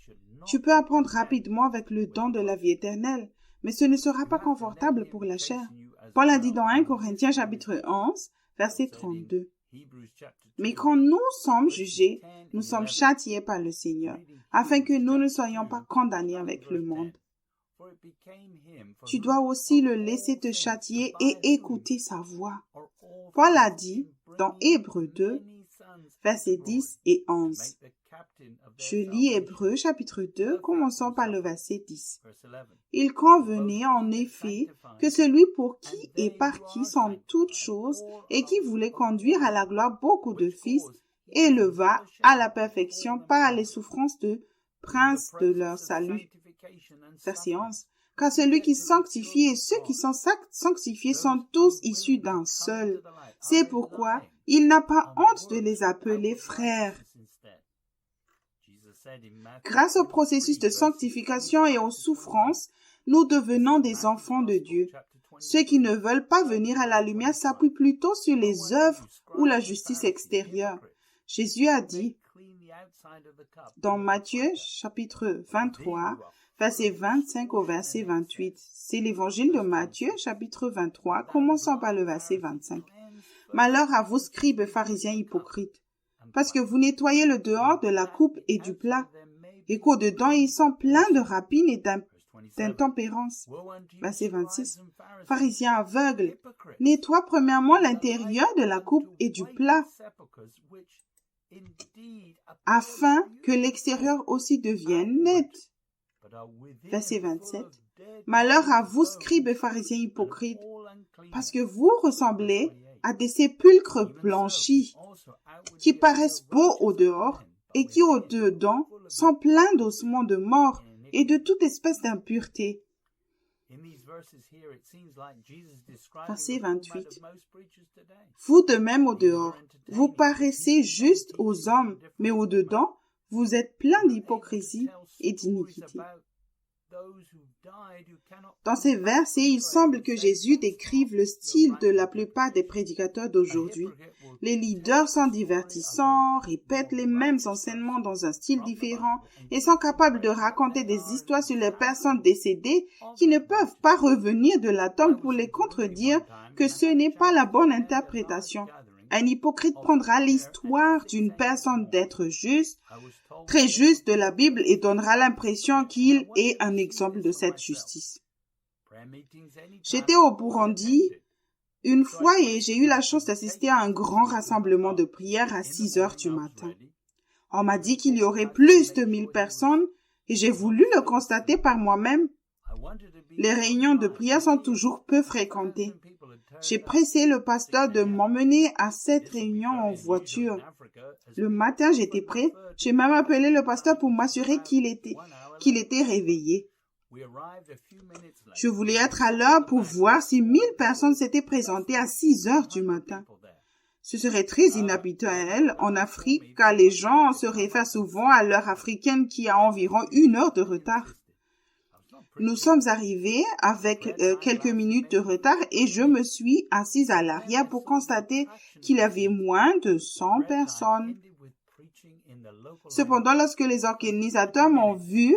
Tu peux apprendre rapidement avec le don de la vie éternelle, mais ce ne sera pas confortable pour la chair. Paul a dit dans 1 Corinthiens chapitre 11, verset 32. Mais quand nous sommes jugés, nous sommes châtiés par le Seigneur, afin que nous ne soyons pas condamnés avec le monde. Tu dois aussi le laisser te châtier et écouter sa voix. Paul a dit dans Hébreux 2, versets 10 et 11. Je lis Hébreux chapitre 2, commençons par le verset 10. Il convenait en effet que celui pour qui et par qui sont toutes choses et qui voulait conduire à la gloire beaucoup de fils, éleva à la perfection par les souffrances de prince de leur salut. Verset 11. Car celui qui sanctifie et ceux qui sont sanctifiés sont tous issus d'un seul. C'est pourquoi il n'a pas honte de les appeler frères. Grâce au processus de sanctification et aux souffrances, nous devenons des enfants de Dieu. Ceux qui ne veulent pas venir à la lumière s'appuient plutôt sur les œuvres ou la justice extérieure. Jésus a dit dans Matthieu chapitre 23, verset 25 au verset 28. C'est l'évangile de Matthieu chapitre 23, commençons par le verset 25. Malheur à vous, scribes et pharisiens hypocrites, parce que vous nettoyez le dehors de la coupe et du plat, et qu'au-dedans ils sont pleins de rapines et d'intempérance. Verset 26. Pharisiens aveugles, nettoie premièrement l'intérieur de la coupe et du plat, afin que l'extérieur aussi devienne net. Verset 27. Malheur à vous, scribes et pharisiens hypocrites, parce que vous ressemblez à des sépulcres blanchis, qui paraissent beaux au dehors et qui au dedans sont pleins d'ossements de mort et de toute espèce d'impureté. Verset 28. Vous de même au dehors, vous paraissez juste aux hommes, mais au dedans, vous êtes pleins d'hypocrisie et d'iniquité. Dans ces versets, il semble que Jésus décrive le style de la plupart des prédicateurs d'aujourd'hui. Les leaders sont divertissants, répètent les mêmes enseignements dans un style différent et sont capables de raconter des histoires sur les personnes décédées qui ne peuvent pas revenir de la tombe pour les contredire que ce n'est pas la bonne interprétation. Un hypocrite prendra l'histoire d'une personne d'être juste, très juste de la Bible et donnera l'impression qu'il est un exemple de cette justice. J'étais au Burundi une fois et j'ai eu la chance d'assister à un grand rassemblement de prière à 6 heures du matin. On m'a dit qu'il y aurait plus de 1000 personnes et j'ai voulu le constater par moi-même. Les réunions de prière sont toujours peu fréquentées. J'ai pressé le pasteur de m'emmener à cette réunion en voiture. Le matin, j'étais prêt. J'ai même appelé le pasteur pour m'assurer qu'il était réveillé. Je voulais être à l'heure pour voir si 1000 personnes s'étaient présentées à 6 heures du matin. Ce serait très inhabituel en Afrique car les gens se réfèrent souvent à l'heure africaine qui a environ 1 heure de retard. Nous sommes arrivés avec quelques minutes de retard et je me suis assise à l'arrière pour constater qu'il y avait moins de 100 personnes. Cependant, lorsque les organisateurs m'ont vu,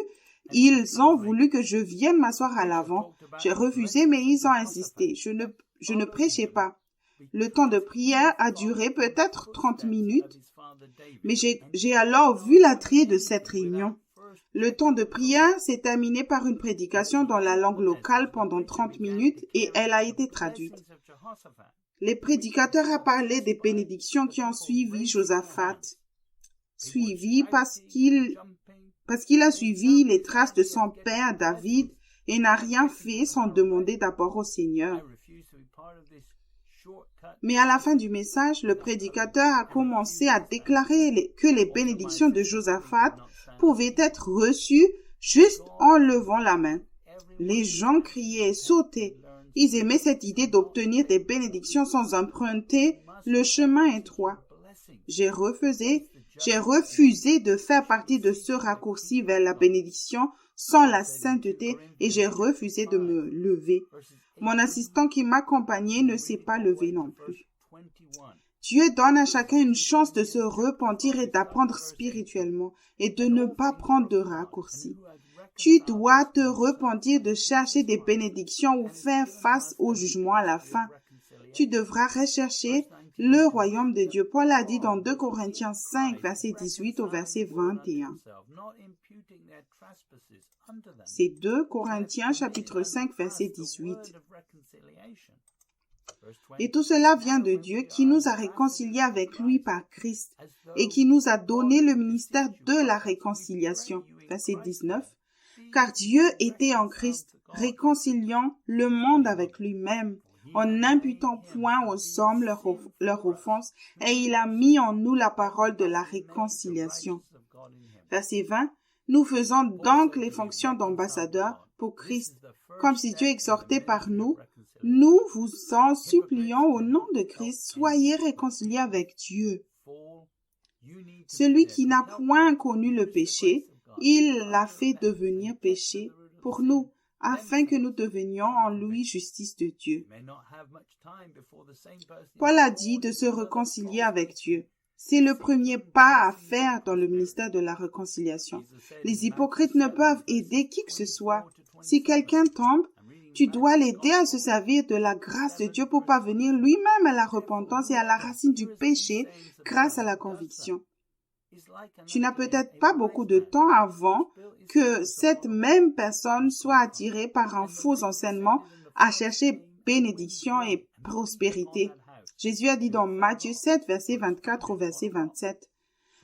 ils ont voulu que je vienne m'asseoir à l'avant. J'ai refusé, mais ils ont insisté. Je ne prêchais pas. Le temps de prière a duré peut-être 30 minutes, mais j'ai alors vu l'attrait de cette réunion. Le temps de prière s'est terminé par une prédication dans la langue locale pendant 30 minutes et elle a été traduite. Les prédicateurs ont parlé des bénédictions qui ont suivi Josaphat. Parce qu'il a suivi les traces de son père David et n'a rien fait sans demander d'abord au Seigneur. Mais à la fin du message, le prédicateur a commencé à déclarer que les bénédictions de Josaphat pouvaient être reçues juste en levant la main. Les gens criaient, sautaient. Ils aimaient cette idée d'obtenir des bénédictions sans emprunter le chemin étroit. J'ai refusé de faire partie de ce raccourci vers la bénédiction sans la sainteté et j'ai refusé de me lever. Mon assistant qui m'accompagnait ne s'est pas levé non plus. Dieu donne à chacun une chance de se repentir et d'apprendre spirituellement et de ne pas prendre de raccourcis. Tu dois te repentir de chercher des bénédictions ou faire face au jugement à la fin. Tu devras rechercher le royaume de Dieu. Paul a dit dans 2 Corinthiens 5, verset 18 au verset 21. C'est 2 Corinthiens chapitre 5, verset 18. Et tout cela vient de Dieu qui nous a réconciliés avec lui par Christ et qui nous a donné le ministère de la réconciliation. Verset 19. Car Dieu était en Christ, réconciliant le monde avec lui-même, en n'imputant point aux hommes leur offense, et il a mis en nous la parole de la réconciliation. Verset 20. Nous faisons donc les fonctions d'ambassadeurs pour Christ, comme si Dieu exhortait par nous. Nous vous en supplions au nom de Christ, soyez réconciliés avec Dieu. Celui qui n'a point connu le péché, il l'a fait devenir péché pour nous, afin que nous devenions en lui justice de Dieu. Paul a dit de se réconcilier avec Dieu. C'est le premier pas à faire dans le ministère de la réconciliation. Les hypocrites ne peuvent aider qui que ce soit. Si quelqu'un tombe, tu dois l'aider à se servir de la grâce de Dieu pour parvenir lui-même à la repentance et à la racine du péché grâce à la conviction. Tu n'as peut-être pas beaucoup de temps avant que cette même personne soit attirée par un faux enseignement à chercher bénédiction et prospérité. Jésus a dit dans Matthieu 7, verset 24 au verset 27.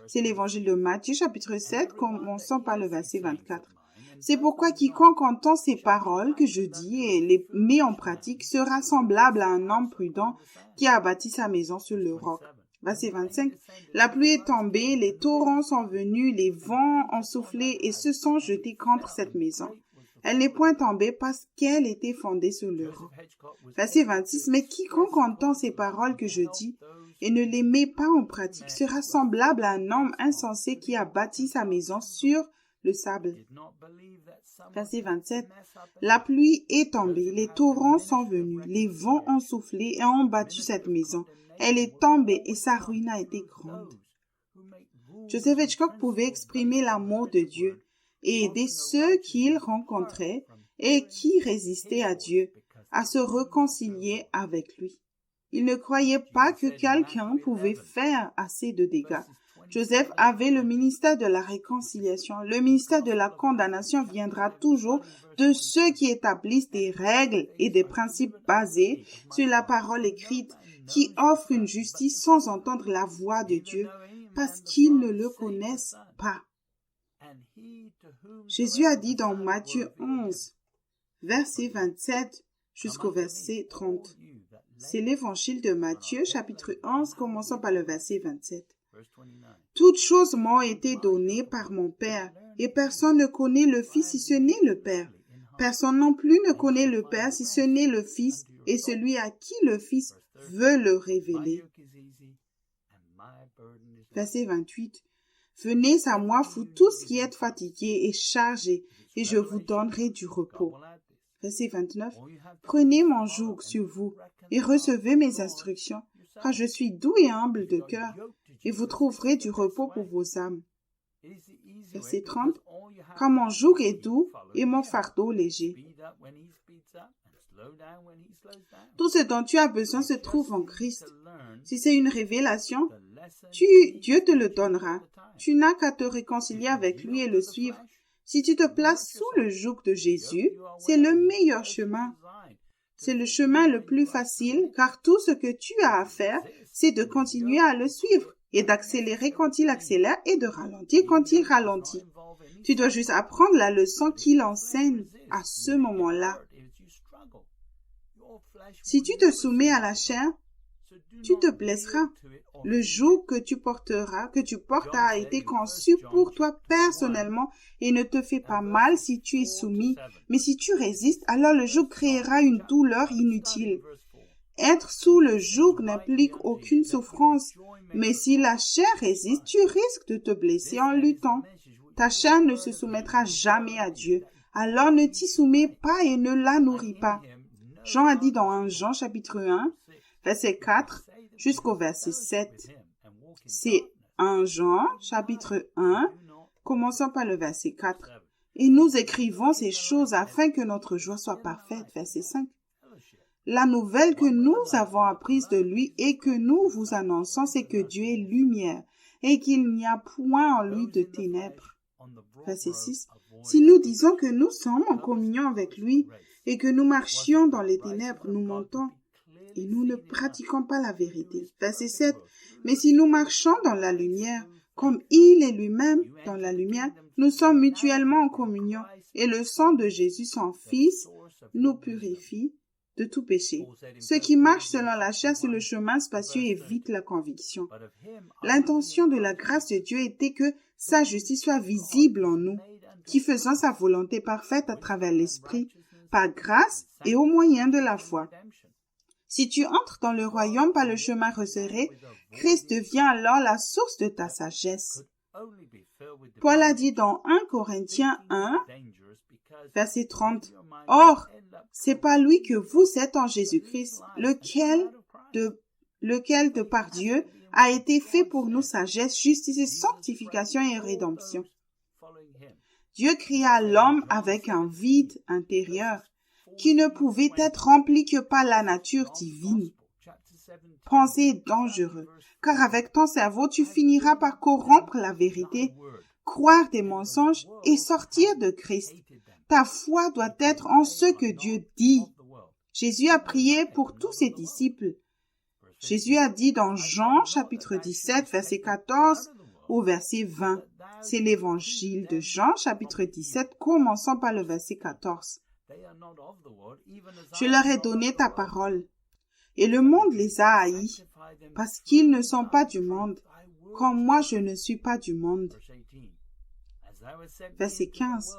C'est l'évangile de Matthieu, chapitre 7, commençons par le verset 24. C'est pourquoi quiconque entend ces paroles que je dis et les met en pratique sera semblable à un homme prudent qui a bâti sa maison sur le roc. Verset 25. La pluie est tombée, les torrents sont venus, les vents ont soufflé et se sont jetés contre cette maison. Elle n'est point tombée parce qu'elle était fondée sur le roc. Verset 26. Mais quiconque entend ces paroles que je dis et ne les met pas en pratique sera semblable à un homme insensé qui a bâti sa maison sur le sable. Verset 27. La pluie est tombée, les torrents sont venus, les vents ont soufflé et ont battu cette maison. Elle est tombée et sa ruine a été grande. Joseph Hitchcock pouvait exprimer l'amour de Dieu et aider ceux qu'il rencontrait et qui résistaient à Dieu à se réconcilier avec lui. Il ne croyait pas que quelqu'un pouvait faire assez de dégâts. Joseph avait le ministère de la réconciliation. Le ministère de la condamnation viendra toujours de ceux qui établissent des règles et des principes basés sur la parole écrite, qui offrent une justice sans entendre la voix de Dieu, parce qu'ils ne le connaissent pas. Jésus a dit dans Matthieu 11, verset 27 jusqu'au verset 30. C'est l'évangile de Matthieu, chapitre 11, commençant par le verset 27. Toutes choses m'ont été données par mon Père, et personne ne connaît le Fils si ce n'est le Père. Personne non plus ne connaît le Père si ce n'est le Fils, et celui à qui le Fils veut le révéler. Verset 28. Venez à moi, vous tous qui êtes fatigués et chargés, et je vous donnerai du repos. Verset 29. Prenez mon joug sur vous, et recevez mes instructions, car je suis doux et humble de cœur, et vous trouverez du repos pour vos âmes. Verset 30. Car mon joug est doux et mon fardeau léger. Tout ce dont tu as besoin se trouve en Christ. Si c'est une révélation, Dieu te le donnera. Tu n'as qu'à te réconcilier avec lui et le suivre. Si tu te places sous le joug de Jésus, c'est le meilleur chemin. C'est le chemin le plus facile, car tout ce que tu as à faire, c'est de continuer à le suivre et d'accélérer quand il accélère et de ralentir quand il ralentit. Tu dois juste apprendre la leçon qu'il enseigne à ce moment-là. Si tu te soumets à la chair, tu te blesseras. Le joug que tu portes a été conçu pour toi personnellement et ne te fait pas mal si tu es soumis. Mais si tu résistes, alors le joug créera une douleur inutile. Être sous le joug n'implique aucune souffrance. Mais si la chair résiste, tu risques de te blesser en luttant. Ta chair ne se soumettra jamais à Dieu. Alors ne t'y soumets pas et ne la nourris pas. Jean a dit dans 1 Jean chapitre 1, verset 4 jusqu'au verset 7. C'est 1 Jean chapitre 1, commençons par le verset 4. Et nous écrivons ces choses afin que notre joie soit parfaite. Verset 5. La nouvelle que nous avons apprise de lui et que nous vous annonçons, c'est que Dieu est lumière et qu'il n'y a point en lui de ténèbres. Verset 6. Si nous disons que nous sommes en communion avec lui et que nous marchions dans les ténèbres, nous mentons et nous ne pratiquons pas la vérité. Verset 7. Mais si nous marchons dans la lumière, comme il est lui-même dans la lumière, nous sommes mutuellement en communion et le sang de Jésus, son Fils, nous purifie de tout péché. Ceux qui marchent selon la chair sur le chemin spacieux évitent la conviction. L'intention de la grâce de Dieu était que sa justice soit visible en nous, qui faisons sa volonté parfaite à travers l'Esprit, par grâce et au moyen de la foi. Si tu entres dans le royaume par le chemin resserré, Christ devient alors la source de ta sagesse. Paul a dit dans 1 Corinthiens 1, verset 30, « Or, c'est par lui que vous êtes en Jésus-Christ, lequel de par Dieu a été fait pour nous sagesse, justice et sanctification et rédemption. » Dieu créa l'homme avec un vide intérieur qui ne pouvait être rempli que par la nature divine. Pensée dangereux, car avec ton cerveau, tu finiras par corrompre la vérité, croire des mensonges et sortir de Christ. Ta foi doit être en ce que Dieu dit. Jésus a prié pour tous ses disciples. Jésus a dit dans Jean chapitre 17, verset 14 au verset 20. C'est l'évangile de Jean chapitre 17, commençant par le verset 14. Je leur ai donné ta parole, et le monde les a haïs, parce qu'ils ne sont pas du monde, comme moi je ne suis pas du monde. Verset 15.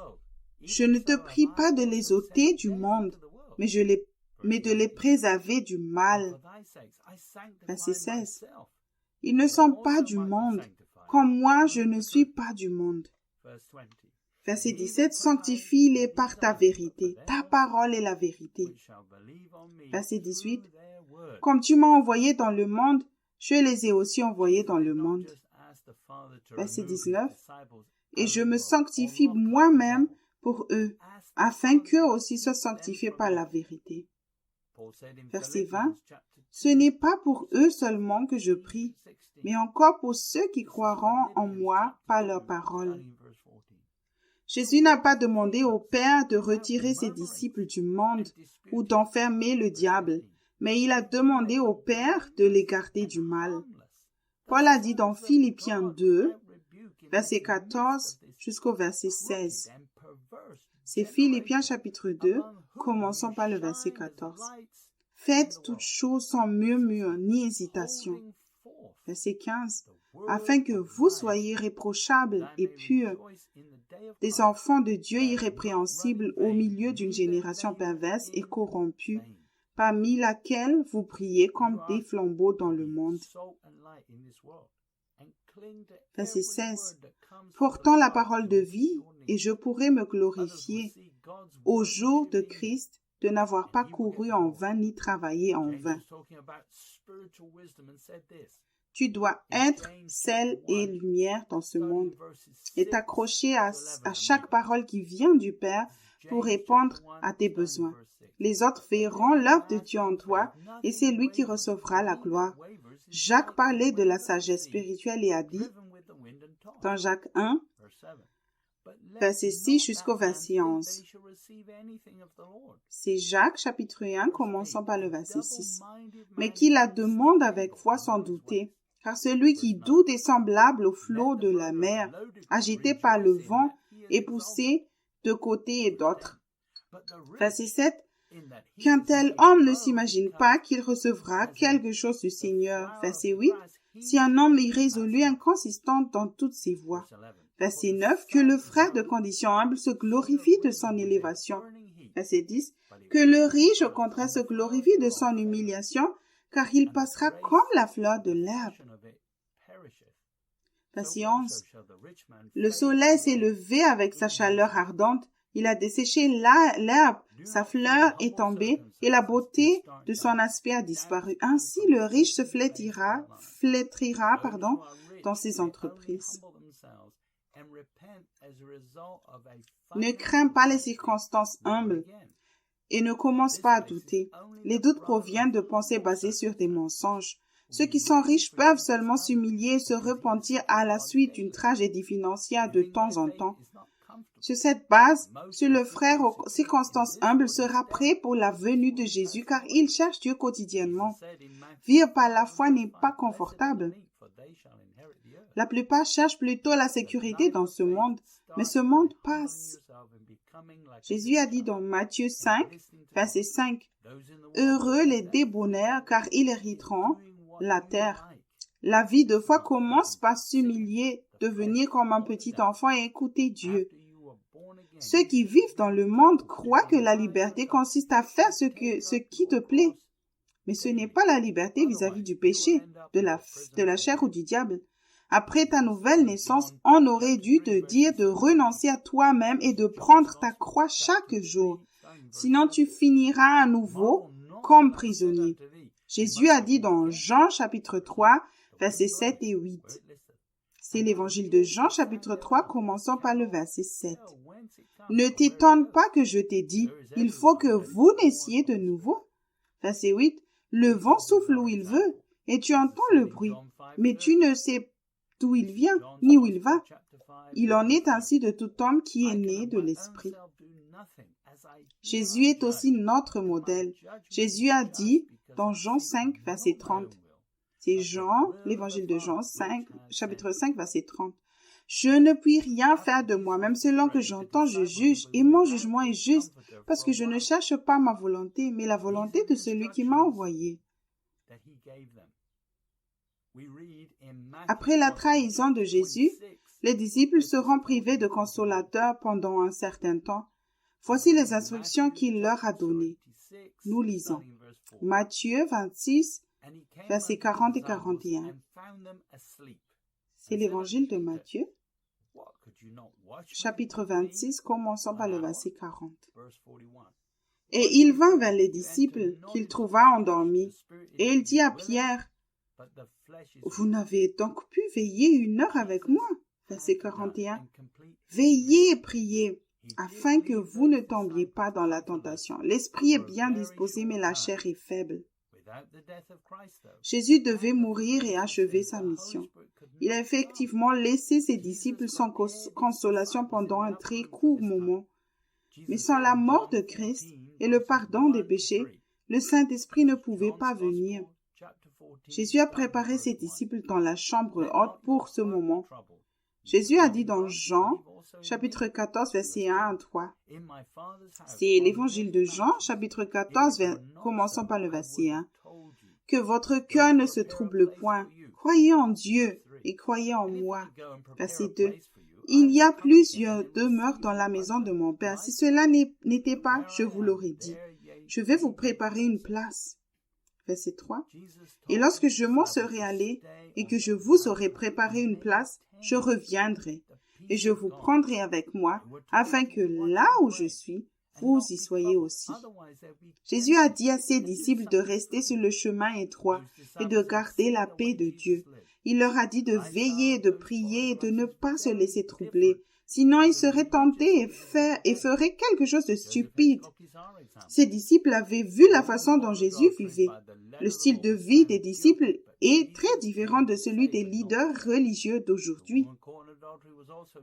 Je ne te prie pas de les ôter du monde, mais de les préserver du mal. Verset 16. Ils ne sont pas du monde, comme moi je ne suis pas du monde. Verset 17. Sanctifie-les par ta vérité. Ta parole est la vérité. Verset 18. Comme tu m'as envoyé dans le monde, je les ai aussi envoyés dans le monde. Verset 19. Et je me sanctifie moi-même pour eux, afin qu'eux aussi soient sanctifiés par la vérité. Verset 20. Ce n'est pas pour eux seulement que je prie, mais encore pour ceux qui croiront en moi par leur parole. Jésus n'a pas demandé au Père de retirer ses disciples du monde ou d'enfermer le diable, mais il a demandé au Père de les garder du mal. Paul a dit dans Philippiens 2, verset 14 jusqu'au verset 16. C'est Philippiens chapitre 2, commençons par le verset 14. Faites toutes choses sans murmure ni hésitation. Verset 15. Afin que vous soyez réprochables et purs, des enfants de Dieu irrépréhensibles au milieu d'une génération perverse et corrompue, parmi laquelle vous brillez comme des flambeaux dans le monde. Verset 16. Portant la parole de vie, et je pourrai me glorifier au jour de Christ de n'avoir pas couru en vain ni travaillé en vain. Tu dois être sel et lumière dans ce monde et t'accrocher à chaque parole qui vient du Père pour répondre à tes besoins. Les autres verront l'œuvre de Dieu en toi et c'est lui qui recevra la gloire. Jacques parlait de la sagesse spirituelle et a dit, dans Jacques 1, verset 6 jusqu'au verset 11. C'est Jacques, chapitre 1, commençant par le verset 6. Mais qui la demande avec foi sans douter, car celui qui doute est semblable au flot de la mer, agité par le vent et poussé de côté et d'autre. Verset 7. Qu'un tel homme ne s'imagine pas qu'il recevra quelque chose du Seigneur. Verset 8. Si un homme irrésolu, inconsistant dans toutes ses voies. Verset 9. Que le frère de condition humble se glorifie de son élévation. Verset 10. Que le riche, au contraire, se glorifie de son humiliation, car il passera comme la fleur de l'herbe. Verset 11. Le soleil s'est levé avec sa chaleur ardente. Il a desséché l'herbe, sa fleur est tombée et la beauté de son aspect a disparu. Ainsi, le riche se flétrira dans ses entreprises. Ne crains pas les circonstances humbles et ne commence pas à douter. Les doutes proviennent de pensées basées sur des mensonges. Ceux qui sont riches peuvent seulement s'humilier et se repentir à la suite d'une tragédie financière de temps en temps. Sur cette base, sur le frère aux circonstances humbles sera prêt pour la venue de Jésus car il cherche Dieu quotidiennement. Vivre par la foi n'est pas confortable. La plupart cherchent plutôt la sécurité dans ce monde, mais ce monde passe. Jésus a dit dans Matthieu 5, verset 5, « Heureux les débonnaires, car ils hériteront la terre. » La vie de foi commence par s'humilier, devenir comme un petit enfant et écouter Dieu. Ceux qui vivent dans le monde croient que la liberté consiste à faire ce qui te plaît. Mais ce n'est pas la liberté vis-à-vis du péché, de la chair ou du diable. Après ta nouvelle naissance, on aurait dû te dire de renoncer à toi-même et de prendre ta croix chaque jour. Sinon, tu finiras à nouveau comme prisonnier. Jésus a dit dans Jean chapitre 3, versets 7 et 8. C'est l'évangile de Jean chapitre 3, commençons par le verset 7. Ne t'étonne pas que je t'ai dit, il faut que vous naissiez de nouveau. Verset 8. Le vent souffle où il veut, et tu entends le bruit, mais tu ne sais d'où il vient, ni où il va. Il en est ainsi de tout homme qui est né de l'Esprit. Jésus est aussi notre modèle. Jésus a dit dans Jean 5, verset 30. C'est Jean, l'évangile de Jean 5, chapitre 5, verset 30. Je ne puis rien faire de moi-même, selon que j'entends, je juge, et mon jugement est juste, parce que je ne cherche pas ma volonté, mais la volonté de celui qui m'a envoyé. Après la trahison de Jésus, les disciples seront privés de consolateurs pendant un certain temps. Voici les instructions qu'il leur a données. Nous lisons Matthieu 26, versets 40 et 41. C'est l'évangile de Matthieu, chapitre 26, commençons par le verset 40. Et il vint vers les disciples qu'il trouva endormis, et il dit à Pierre, « Vous n'avez donc pu veiller 1 heure avec moi ?» Verset 41. « Veillez et priez, afin que vous ne tombiez pas dans la tentation. L'esprit est bien disposé, mais la chair est faible. » Jésus devait mourir et achever sa mission. Il a effectivement laissé ses disciples sans consolation pendant un très court moment. Mais sans la mort de Christ et le pardon des péchés, le Saint-Esprit ne pouvait pas venir. Jésus a préparé ses disciples dans la chambre haute pour ce moment. Jésus a dit dans Jean, chapitre 14, versets 1 à 3. C'est l'évangile de Jean, chapitre 14, commençons par le verset 1. Que votre cœur ne se trouble point. Croyez en Dieu et croyez en moi. Verset 2. Il y a plusieurs demeures dans la maison de mon Père. Si cela n'était pas, je vous l'aurais dit. Je vais vous préparer une place. Verset 3. Et lorsque je m'en serai allé et que je vous aurai préparé une place, je reviendrai et je vous prendrai avec moi afin que là où je suis, vous y soyez aussi. Jésus a dit à ses disciples de rester sur le chemin étroit et de garder la paix de Dieu. Il leur a dit de veiller, de prier et de ne pas se laisser troubler. Sinon, ils seraient tentés et feraient quelque chose de stupide. Ses disciples avaient vu la façon dont Jésus vivait. Le style de vie des disciples est très différent de celui des leaders religieux d'aujourd'hui.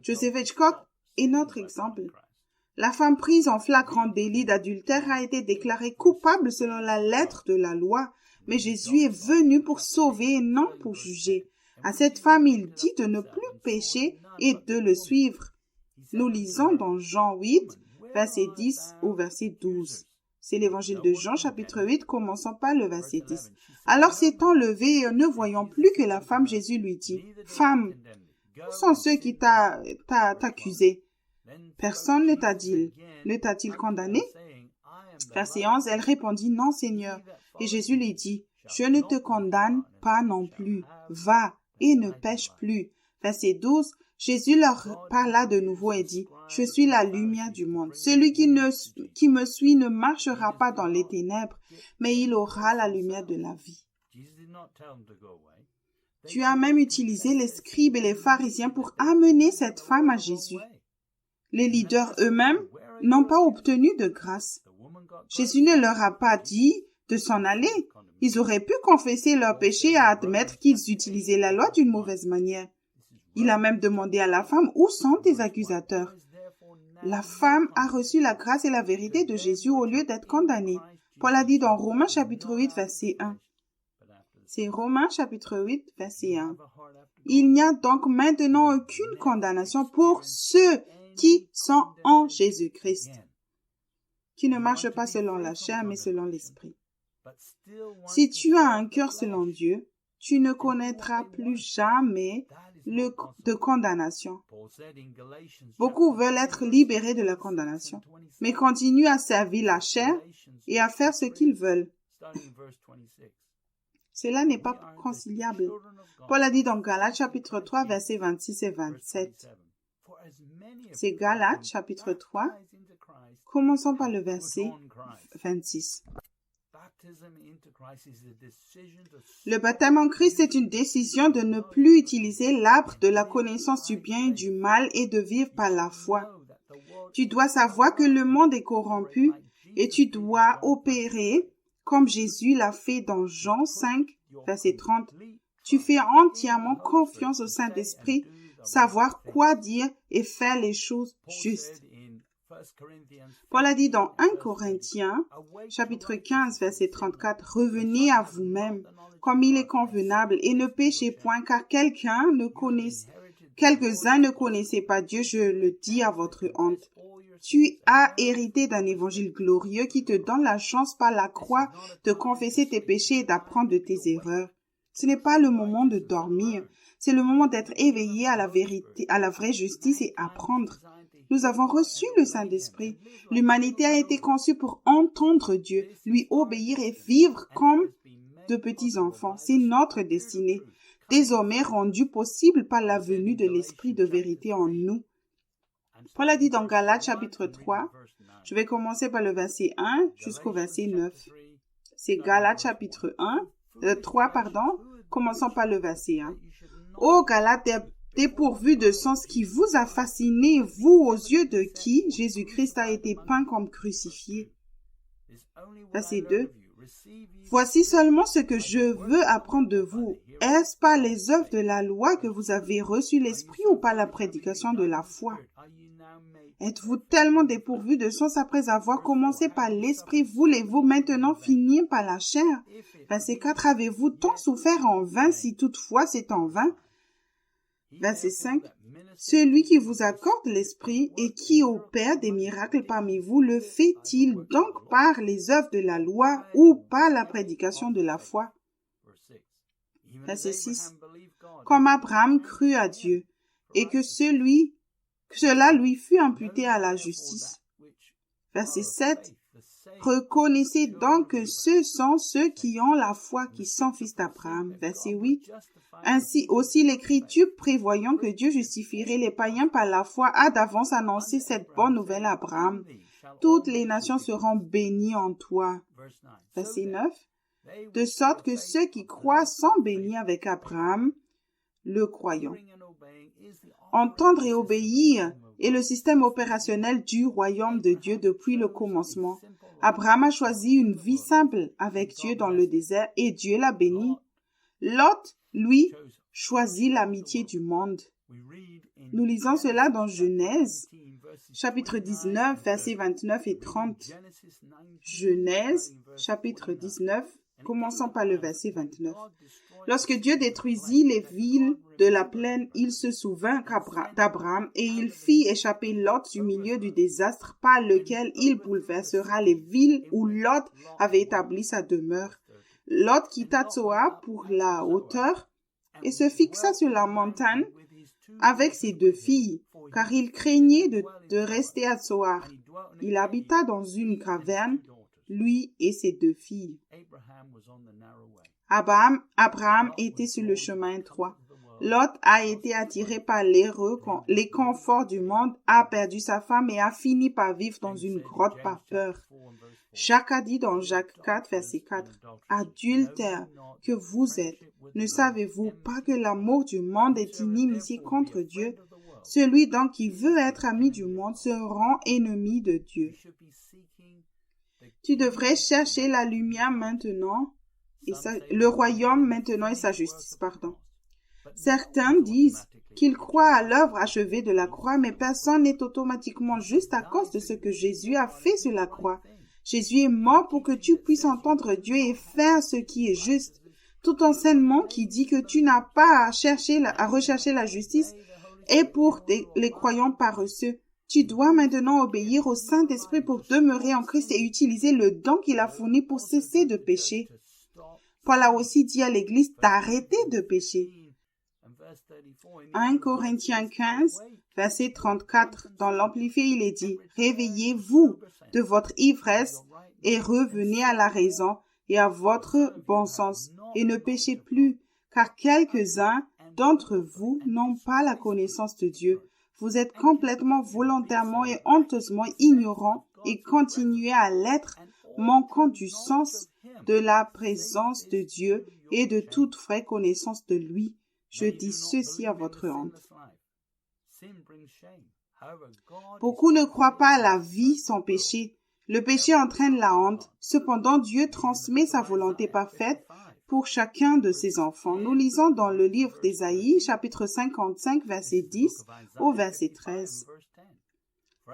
Joseph Hitchcock est notre exemple. La femme prise en flagrant délit d'adultère a été déclarée coupable selon la lettre de la loi, mais Jésus est venu pour sauver et non pour juger. À cette femme, il dit de ne plus pécher et de le suivre. Nous lisons dans Jean 8, verset 10 au verset 12. C'est l'évangile de Jean, chapitre 8, commençons par le verset 10. Alors s'étant levé et ne voyant plus que la femme, Jésus lui dit, « Femme, où sont ceux qui t'accusaient? Personne ne t'a-t-il condamné? » Verset 11, elle répondit, « Non, Seigneur. » Et Jésus lui dit, « Je ne te condamne pas non plus. Va et ne pêche plus. » Verset 12, Jésus leur parla de nouveau et dit, « Je suis la lumière du monde. Celui qui me suit ne marchera pas dans les ténèbres, mais il aura la lumière de la vie. » Tu as même utilisé les scribes et les pharisiens pour amener cette femme à Jésus. Les leaders eux-mêmes n'ont pas obtenu de grâce. Jésus ne leur a pas dit de s'en aller. Ils auraient pu confesser leurs péchés et admettre qu'ils utilisaient la loi d'une mauvaise manière. Il a même demandé à la femme, « Où sont tes accusateurs ?» La femme a reçu la grâce et la vérité de Jésus au lieu d'être condamnée. Paul a dit dans Romains chapitre 8, verset 1. C'est Romains chapitre 8, verset 1. Il n'y a donc maintenant aucune condamnation pour ceux qui sont en Jésus-Christ, qui ne marchent pas selon la chair, mais selon l'esprit. Si tu as un cœur selon Dieu, tu ne connaîtras plus jamais de condamnation. Beaucoup veulent être libérés de la condamnation, mais continuent à servir la chair et à faire ce qu'ils veulent. Cela n'est pas conciliable. Paul a dit dans Galates chapitre 3, versets 26 et 27. C'est Galates chapitre 3. Commençons par le verset 26. Le baptême en Christ est une décision de ne plus utiliser l'arbre de la connaissance du bien et du mal et de vivre par la foi. Tu dois savoir que le monde est corrompu et tu dois opérer comme Jésus l'a fait dans Jean 5, verset 30. Tu fais entièrement confiance au Saint-Esprit, savoir quoi dire et faire les choses justes. Paul a dit dans 1 Corinthiens, chapitre 15, verset 34, « Revenez à vous-même, comme il est convenable, et ne péchez point, car quelques-uns ne connaissaient pas Dieu, je le dis à votre honte. Tu as hérité d'un évangile glorieux qui te donne la chance par la croix de confesser tes péchés et d'apprendre de tes erreurs. Ce n'est pas le moment de dormir, c'est le moment d'être éveillé à la vérité, à la vraie justice et apprendre. Nous avons reçu le Saint-Esprit. L'humanité a été conçue pour entendre Dieu, lui obéir et vivre comme de petits enfants. C'est notre destinée, désormais rendue possible par la venue de l'Esprit de vérité en nous. Paul a dit dans Galates chapitre 3, je vais commencer par le verset 1 jusqu'au verset 9. C'est Galates chapitre 3, commençons par le verset 1. Ô Galates dépourvus de sens, qui vous a fasciné, vous aux yeux de qui Jésus-Christ a été peint comme crucifié. Verset 2. Voici seulement ce que je veux apprendre de vous. Est-ce par les œuvres de la loi que vous avez reçu l'Esprit ou par la prédication de la foi? Êtes-vous tellement dépourvus de sens après avoir commencé par l'Esprit? Voulez-vous maintenant finir par la chair? Verset 4. Avez-vous tant souffert en vain, si toutefois c'est en vain? Verset 5. Celui qui vous accorde l'Esprit et qui opère des miracles parmi vous, le fait-il donc par les œuvres de la loi ou par la prédication de la foi? Verset 6. Comme Abraham crut à Dieu et que cela lui fut imputé à la justice. Verset 7. Reconnaissez donc que ce sont ceux qui ont la foi qui sont fils d'Abraham. Verset 8. Ainsi aussi l'Écriture, prévoyant que Dieu justifierait les païens par la foi, a d'avance annoncé cette bonne nouvelle à Abraham. Toutes les nations seront bénies en toi. Verset 9. De sorte que ceux qui croient sont bénis avec Abraham, le croyant. Entendre et obéir est le système opérationnel du royaume de Dieu depuis le commencement. Abraham a choisi une vie simple avec Dieu dans le désert et Dieu l'a béni. Lot, lui, choisit l'amitié du monde. Nous lisons cela dans Genèse, chapitre 19, versets 29 et 30. Genèse, chapitre 19, commençons par le verset 29. Lorsque Dieu détruisit les villes de la plaine, il se souvint d'Abraham et il fit échapper Lot du milieu du désastre par lequel il bouleversera les villes où Lot avait établi sa demeure. Lot quitta Tsoar pour la hauteur et se fixa sur la montagne avec ses 2 filles, car il craignait de rester à Tsoar. Il habita dans une caverne, lui et ses 2 filles. Abraham était sur le chemin étroit. Lot a été attiré par les conforts du monde, a perdu sa femme et a fini par vivre dans une grotte par peur. Jacques a dit dans Jacques 4, verset 4, « Adultères que vous êtes, ne savez-vous pas que l'amour du monde est inimitié contre Dieu? Celui donc qui veut être ami du monde se rend ennemi de Dieu. » Tu devrais chercher la lumière maintenant, le royaume maintenant et sa justice, Certains disent, qu'ils croient à l'œuvre achevée de la croix, mais personne n'est automatiquement juste à cause de ce que Jésus a fait sur la croix. Jésus est mort pour que tu puisses entendre Dieu et faire ce qui est juste. Tout enseignement qui dit que tu n'as pas à rechercher la justice est pour les croyants paresseux. Tu dois maintenant obéir au Saint-Esprit pour demeurer en Christ et utiliser le don qu'il a fourni pour cesser de pécher. Paul a aussi dit à l'Église d'arrêter de pécher. 1 Corinthiens 15, verset 34, dans l'Amplifié, il est dit « Réveillez-vous de votre ivresse et revenez à la raison et à votre bon sens, et ne péchez plus, car quelques-uns d'entre vous n'ont pas la connaissance de Dieu. Vous êtes complètement volontairement et honteusement ignorants et continuez à l'être, manquant du sens de la présence de Dieu et de toute vraie connaissance de lui. Je dis ceci à votre honte. » Beaucoup ne croient pas à la vie sans péché. Le péché entraîne la honte. Cependant, Dieu transmet sa volonté parfaite pour chacun de ses enfants. Nous lisons dans le livre d'Ésaïe, chapitre 55, verset 10 au verset 13.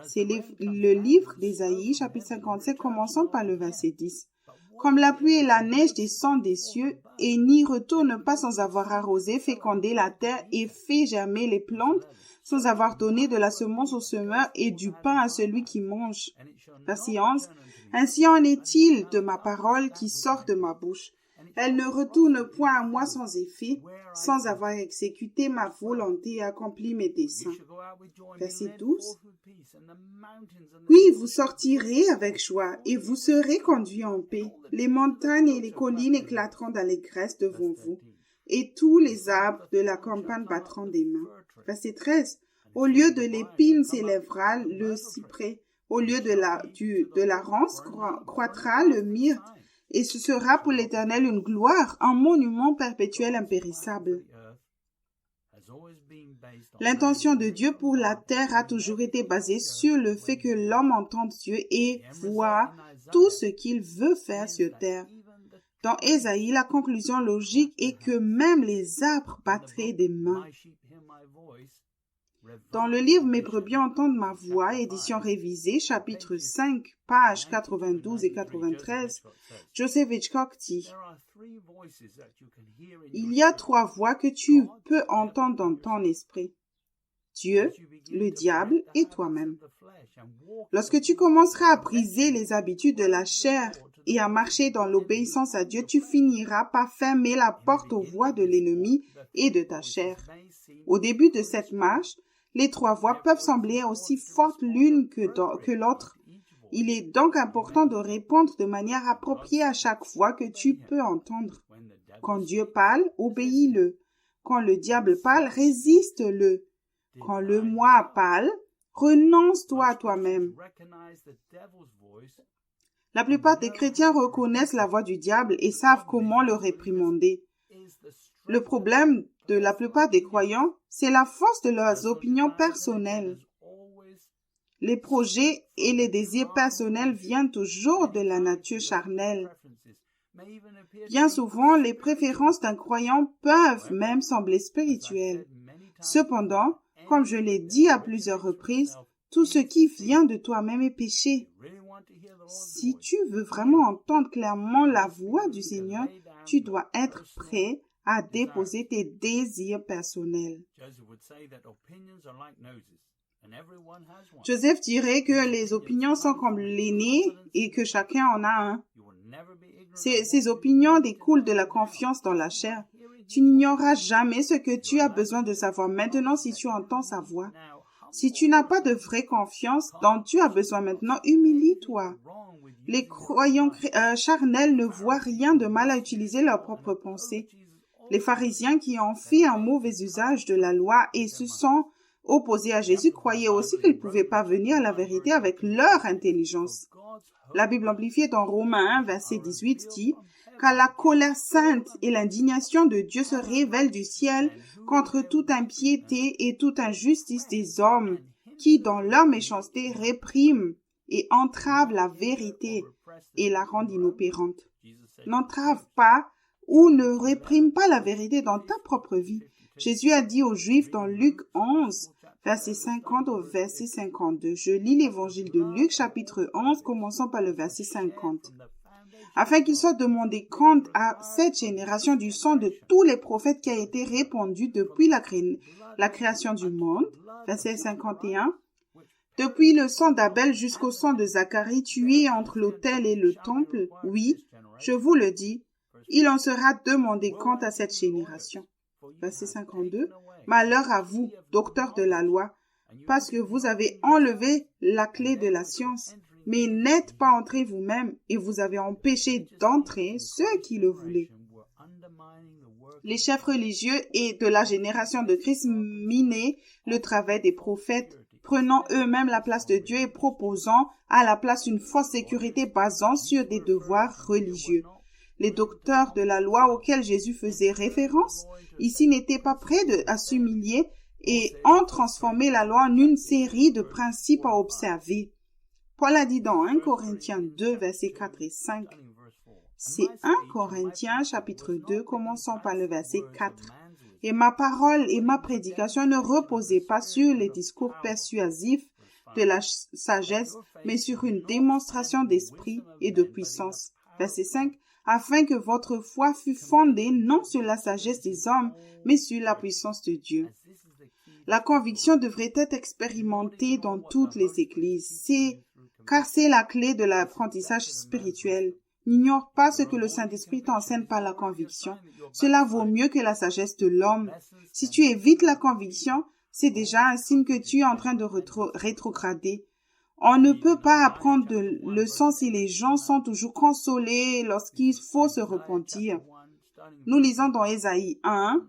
C'est le livre d'Ésaïe, chapitre 55, commençons par le verset 10. Comme la pluie et la neige descendent des cieux et n'y retournent pas sans avoir arrosé, fécondé la terre et fait germer les plantes, sans avoir donné de la semence au semeur et du pain à celui qui mange. Verset 11. Ainsi en est-il de ma parole qui sort de ma bouche. Elle ne retourne point à moi sans effet, sans avoir exécuté ma volonté et accompli mes desseins. Verset 12. Oui, vous sortirez avec joie et vous serez conduits en paix. Les montagnes et les collines éclateront d'allégresse devant vous, et tous les arbres de la campagne battront des mains. Verset 13. Au lieu de l'épine s'élèvera le cyprès, au lieu de la ronce croîtra le myrte, et ce sera pour l'Éternel une gloire, un monument perpétuel impérissable. L'intention de Dieu pour la terre a toujours été basée sur le fait que l'homme entende Dieu et voit tout ce qu'il veut faire sur terre. Dans Ésaïe, la conclusion logique est que même les arbres battraient des mains. Dans le livre « Mes brebis entendent ma voix », édition révisée, chapitre 5, pages 92 et 93, Joseph Hitchcock dit « Il y a 3 voix que tu peux entendre dans ton esprit. Dieu, le diable et toi-même. Lorsque tu commenceras à briser les habitudes de la chair et à marcher dans l'obéissance à Dieu, tu finiras par fermer la porte aux voix de l'ennemi et de ta chair. Au début de cette marche, les 3 voix peuvent sembler aussi fortes l'une que l'autre. Il est donc important de répondre de manière appropriée à chaque voix que tu peux entendre. Quand Dieu parle, obéis-le. Quand le diable parle, résiste-le. Quand le moi parle, renonce-toi à toi-même. La plupart des chrétiens reconnaissent la voix du diable et savent comment le réprimander. Le problème de la plupart des croyants, c'est la force de leurs opinions personnelles. Les projets et les désirs personnels viennent toujours de la nature charnelle. Bien souvent, les préférences d'un croyant peuvent même sembler spirituelles. Cependant, comme je l'ai dit à plusieurs reprises, tout ce qui vient de toi-même est péché. Si tu veux vraiment entendre clairement la voix du Seigneur, tu dois être prêt à déposer tes désirs personnels. Joseph dirait que les opinions sont comme les nez et que chacun en a un. Ces opinions découlent de la confiance dans la chair. Tu n'ignoreras jamais ce que tu as besoin de savoir maintenant si tu entends sa voix. Si tu n'as pas de vraie confiance dont tu as besoin maintenant, humilie-toi. Les croyants charnels ne voient rien de mal à utiliser leurs propres pensées. Les pharisiens qui ont fait un mauvais usage de la loi et se sont opposés à Jésus croyaient aussi qu'ils ne pouvaient pas venir à la vérité avec leur intelligence. La Bible amplifiée dans Romains 1, verset 18 dit « Car la colère sainte et l'indignation de Dieu se révèlent du ciel contre toute impiété et toute injustice des hommes qui, dans leur méchanceté, répriment et entravent la vérité et la rendent inopérante. » N'entrave pas ou ne réprime pas la vérité dans ta propre vie. Jésus a dit aux Juifs dans Luc 11, verset 50 au verset 52. Je lis l'évangile de Luc, chapitre 11, commençant par le verset 50. Afin qu'il soit demandé compte à cette génération du sang de tous les prophètes qui a été répandu depuis la création du monde. Verset 51. Depuis le sang d'Abel jusqu'au sang de Zacharie tué entre l'autel et le temple, oui, je vous le dis, il en sera demandé compte à cette génération. Verset 52. Malheur à vous, docteurs de la loi, parce que vous avez enlevé la clé de la science, mais n'êtes pas entrés vous-même, et vous avez empêché d'entrer ceux qui le voulaient. Les chefs religieux et de la génération de Christ minaient le travail des prophètes, prenant eux-mêmes la place de Dieu et proposant à la place une fausse sécurité basant sur des devoirs religieux. Les docteurs de la loi auxquels Jésus faisait référence, ici n'étaient pas prêts à s'humilier et ont transformé la loi en une série de principes à observer. Paul a dit dans 1 Corinthiens 2, versets 4 et 5. C'est 1 Corinthiens chapitre 2, commençant par le verset 4. Et ma parole et ma prédication ne reposaient pas sur les discours persuasifs de la sagesse, mais sur une démonstration d'esprit et de puissance. Verset 5. Afin que votre foi fût fondée non sur la sagesse des hommes, mais sur la puissance de Dieu. La conviction devrait être expérimentée dans toutes les églises, car c'est la clé de l'apprentissage spirituel. N'ignore pas ce que le Saint-Esprit t'enseigne par la conviction. Cela vaut mieux que la sagesse de l'homme. Si tu évites la conviction, c'est déjà un signe que tu es en train de rétrograder. On ne peut pas apprendre de leçons si les gens sont toujours consolés lorsqu'il faut se repentir. Nous lisons dans Ésaïe 1,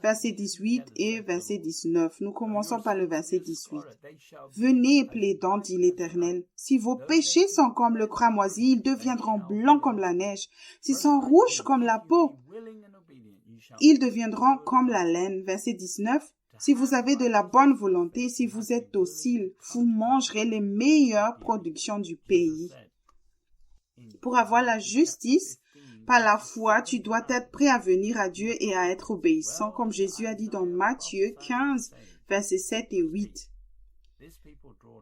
verset 18 et verset 19. Nous commençons par le verset 18. « Venez, plaidants, dit l'Éternel. Si vos péchés sont comme le cramoisi, ils deviendront blancs comme la neige. S'ils sont rouges comme la peau, ils deviendront comme la laine. » Verset 19. Si vous avez de la bonne volonté, si vous êtes docile, vous mangerez les meilleures productions du pays. Pour avoir la justice, par la foi, tu dois être prêt à venir à Dieu et à être obéissant, comme Jésus a dit dans Matthieu 15, versets 7 et 8.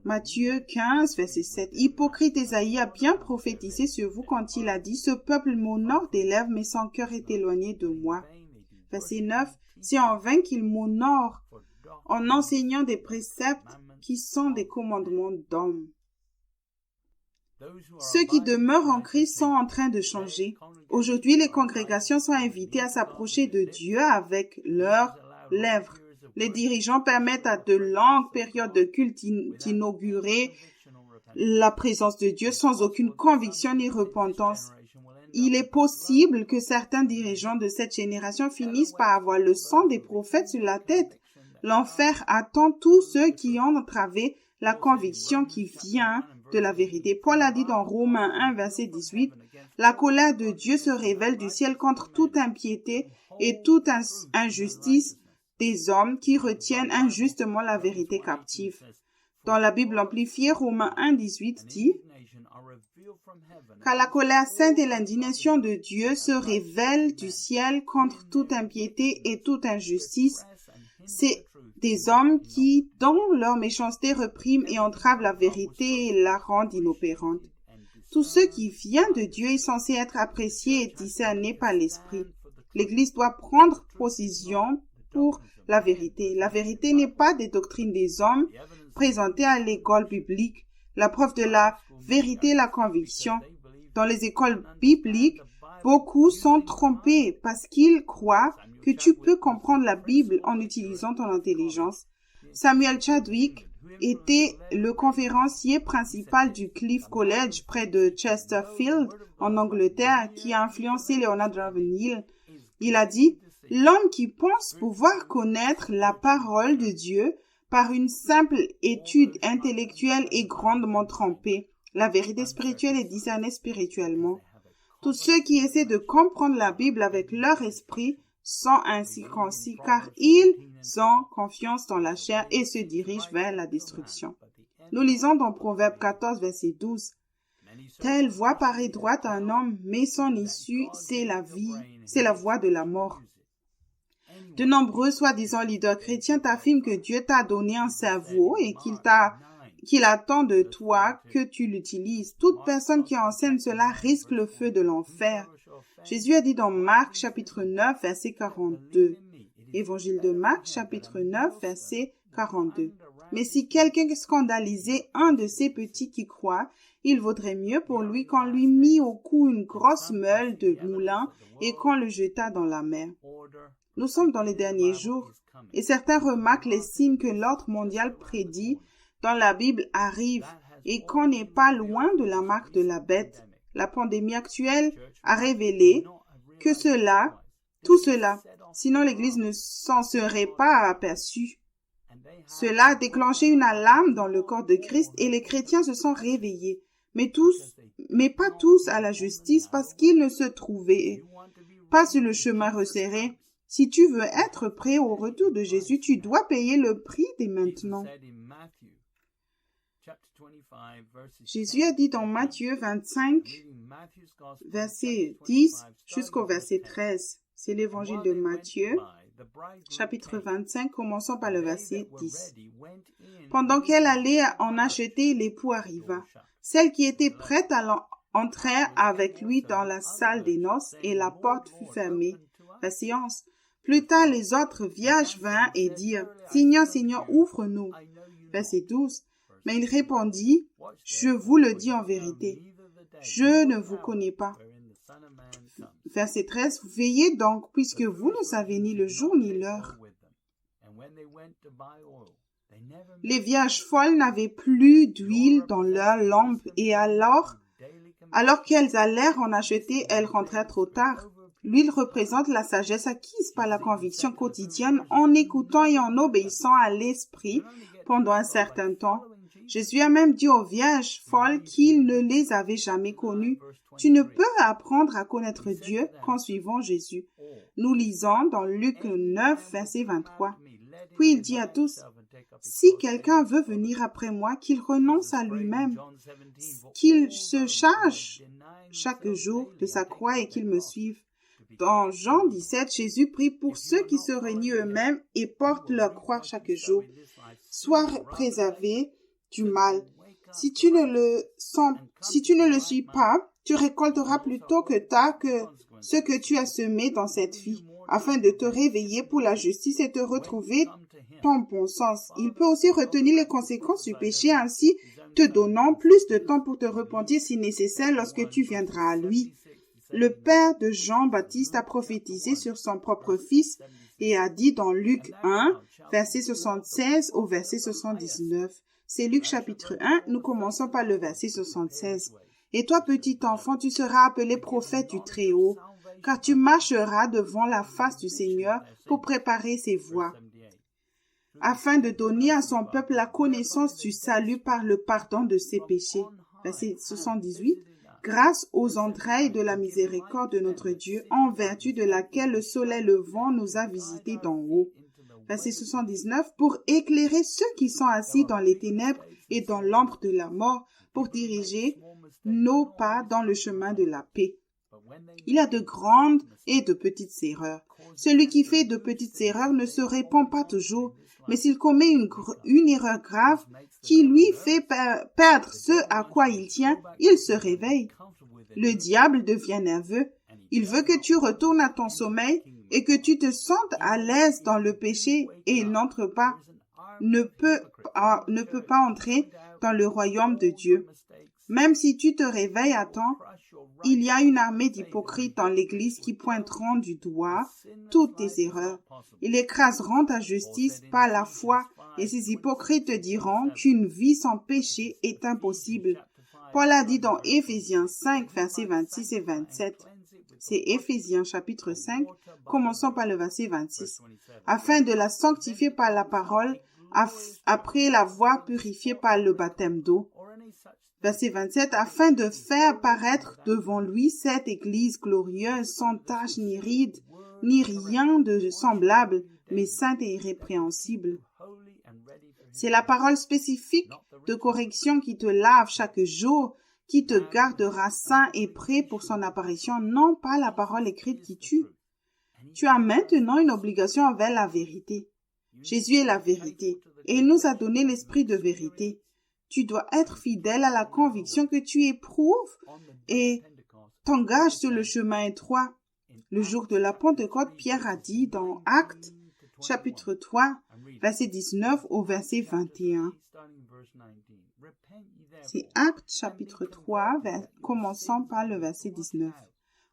Matthieu 15, verset 7. Hypocrite, Ésaïe a bien prophétisé sur vous quand il a dit « Ce peuple m'honore des lèvres, mais son cœur est éloigné de moi. » Verset 9. C'est en vain qu'il m'honore en enseignant des préceptes qui sont des commandements d'hommes. Ceux qui demeurent en Christ sont en train de changer. Aujourd'hui, les congrégations sont invitées à s'approcher de Dieu avec leurs lèvres. Les dirigeants permettent à de longues périodes de culte d'inaugurer la présence de Dieu sans aucune conviction ni repentance. Il est possible que certains dirigeants de cette génération finissent par avoir le sang des prophètes sur la tête. L'enfer attend tous ceux qui ont entravé la conviction qui vient de la vérité. Paul a dit dans Romains 1, verset 18, « La colère de Dieu se révèle du ciel contre toute impiété et toute injustice des hommes qui retiennent injustement la vérité captive. » Dans la Bible amplifiée, Romains 1, 18 dit, « Car la colère sainte et l'indignation de Dieu se révèlent du ciel contre toute impiété et toute injustice. C'est des hommes qui, dans leur méchanceté, repriment et entravent la vérité et la rendent inopérante. Tout ce qui vient de Dieu est censé être apprécié et discerné par l'Esprit. L'Église doit prendre position pour la vérité. La vérité n'est pas des doctrines des hommes présentées à l'école biblique. La preuve de la vérité est la conviction. Dans les écoles bibliques, beaucoup sont trompés parce qu'ils croient que tu peux comprendre la Bible en utilisant ton intelligence. Samuel Chadwick était le conférencier principal du Cliff College près de Chesterfield, en Angleterre, qui a influencé Leonard Ravenhill. Il a dit « L'homme qui pense pouvoir connaître la parole de Dieu par une simple étude intellectuelle est grandement trompé. La vérité spirituelle est discernée spirituellement. Tous ceux qui essaient de comprendre la Bible avec leur esprit sont incirconcis car ils ont confiance dans la chair et se dirigent vers la destruction. » Nous lisons dans Proverbe 14, verset 12. « Telle voie paraît droite à un homme, mais son issue, c'est la vie, c'est la voie de la mort. » De nombreux soi-disant leaders chrétiens t'affirment que Dieu t'a donné un cerveau et qu'il attend de toi que tu l'utilises. Toute personne qui enseigne cela risque le feu de l'enfer. Jésus a dit dans Marc chapitre 9 verset 42. Évangile de Marc chapitre 9 verset 42. Mais si quelqu'un scandalisait un de ces petits qui croient, il vaudrait mieux pour lui qu'on lui mit au cou une grosse meule de moulin et qu'on le jetât dans la mer. Nous sommes dans les derniers jours et certains remarquent les signes que l'ordre mondial prédit dans la Bible arrivent et qu'on n'est pas loin de la marque de la bête. La pandémie actuelle a révélé que tout cela, sinon l'Église ne s'en serait pas aperçue. Cela a déclenché une alarme dans le corps de Christ et les chrétiens se sont réveillés, mais pas tous à la justice parce qu'ils ne se trouvaient pas sur le chemin resserré. Si tu veux être prêt au retour de Jésus, tu dois payer le prix dès maintenant. Jésus a dit dans Matthieu 25, verset 10 jusqu'au verset 13. C'est l'évangile de Matthieu, chapitre 25, commençons par le verset 10. Pendant qu'elle allait en acheter, l'époux arriva. Celle qui était prête à entrer avec lui dans la salle des noces et la porte fut fermée. Verset 11. Plus tard, les autres vierges vinrent et dirent, « Seigneur, Seigneur, ouvre-nous. » Verset 12. Mais il répondit, « Je vous le dis en vérité, je ne vous connais pas. » Verset 13. Veillez donc, puisque vous ne savez ni le jour ni l'heure. Les vierges folles n'avaient plus d'huile dans leurs lampes et alors qu'elles allèrent en acheter, elles rentrèrent trop tard. L'huile représente la sagesse acquise par la conviction quotidienne en écoutant et en obéissant à l'Esprit pendant un certain temps. Jésus a même dit aux vierges folles qu'il ne les avait jamais connues. Tu ne peux apprendre à connaître Dieu qu'en suivant Jésus. Nous lisons dans Luc 9, verset 23. Puis il dit à tous, « Si quelqu'un veut venir après moi, qu'il renonce à lui-même, qu'il se charge chaque jour de sa croix et qu'il me suive. » Dans Jean 17, Jésus prie pour ceux qui se renient eux-mêmes et portent leur croix chaque jour. Sois préservé du mal. Si tu ne le suis pas, tu récolteras plus tôt que tard que ce que tu as semé dans cette vie, afin de te réveiller pour la justice et te retrouver ton bon sens. Il peut aussi retenir les conséquences du péché, ainsi te donnant plus de temps pour te repentir si nécessaire lorsque tu viendras à lui. Le père de Jean-Baptiste a prophétisé sur son propre fils et a dit dans Luc 1, verset 76 au verset 79. C'est Luc chapitre 1, nous commençons par le verset 76. « Et toi, petit enfant, tu seras appelé prophète du Très-Haut, car tu marcheras devant la face du Seigneur pour préparer ses voies, afin de donner à son peuple la connaissance du salut par le pardon de ses péchés. » Verset 78. « Grâce aux entrailles de la miséricorde de notre Dieu, en vertu de laquelle le soleil levant nous a visités d'en haut. » Verset 79, pour éclairer ceux qui sont assis dans les ténèbres et dans l'ombre de la mort, pour diriger nos pas dans le chemin de la paix. Il y a de grandes et de petites erreurs. Celui qui fait de petites erreurs ne se répand pas toujours, mais s'il commet une erreur grave qui lui fait perdre ce à quoi il tient, il se réveille. Le diable devient nerveux. Il veut que tu retournes à ton sommeil et que tu te sentes à l'aise dans le péché et il ne peut pas entrer dans le royaume de Dieu. Même si tu te réveilles à temps, il y a une armée d'hypocrites dans l'Église qui pointeront du doigt toutes tes erreurs. Ils écraseront ta justice par la foi et ces hypocrites te diront qu'une vie sans péché est impossible. Paul a dit dans Éphésiens 5, versets 26 et 27. C'est Éphésiens chapitre 5, commençons par le verset 26. Afin de la sanctifier par la parole, après l'avoir purifiée par le baptême d'eau. Verset 27, afin de faire paraître devant lui cette église glorieuse, sans tache ni ride, ni rien de semblable, mais sainte et irrépréhensible. C'est la parole spécifique de correction qui te lave chaque jour, qui te gardera saint et prêt pour son apparition, non pas la parole écrite qui tue. Tu as maintenant une obligation envers la vérité. Jésus est la vérité et il nous a donné l'esprit de vérité. Tu dois être fidèle à la conviction que tu éprouves et t'engages sur le chemin étroit. Le jour de la Pentecôte, Pierre a dit dans Actes, chapitre 3, verset 19 au verset 21. C'est Actes, chapitre 3, commençant par le verset 19.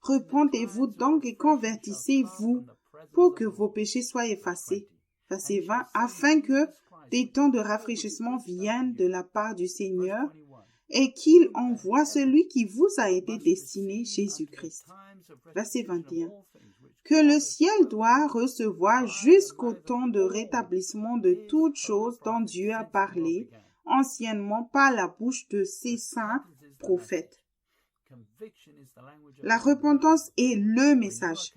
Repentez-vous donc et convertissez-vous pour que vos péchés soient effacés. Verset 20, afin que des temps de rafraîchissement viennent de la part du Seigneur et qu'il envoie celui qui vous a été destiné, Jésus-Christ. Verset 21. Que le ciel doit recevoir jusqu'au temps de rétablissement de toutes choses dont Dieu a parlé anciennement par la bouche de ses saints prophètes. La repentance est le message.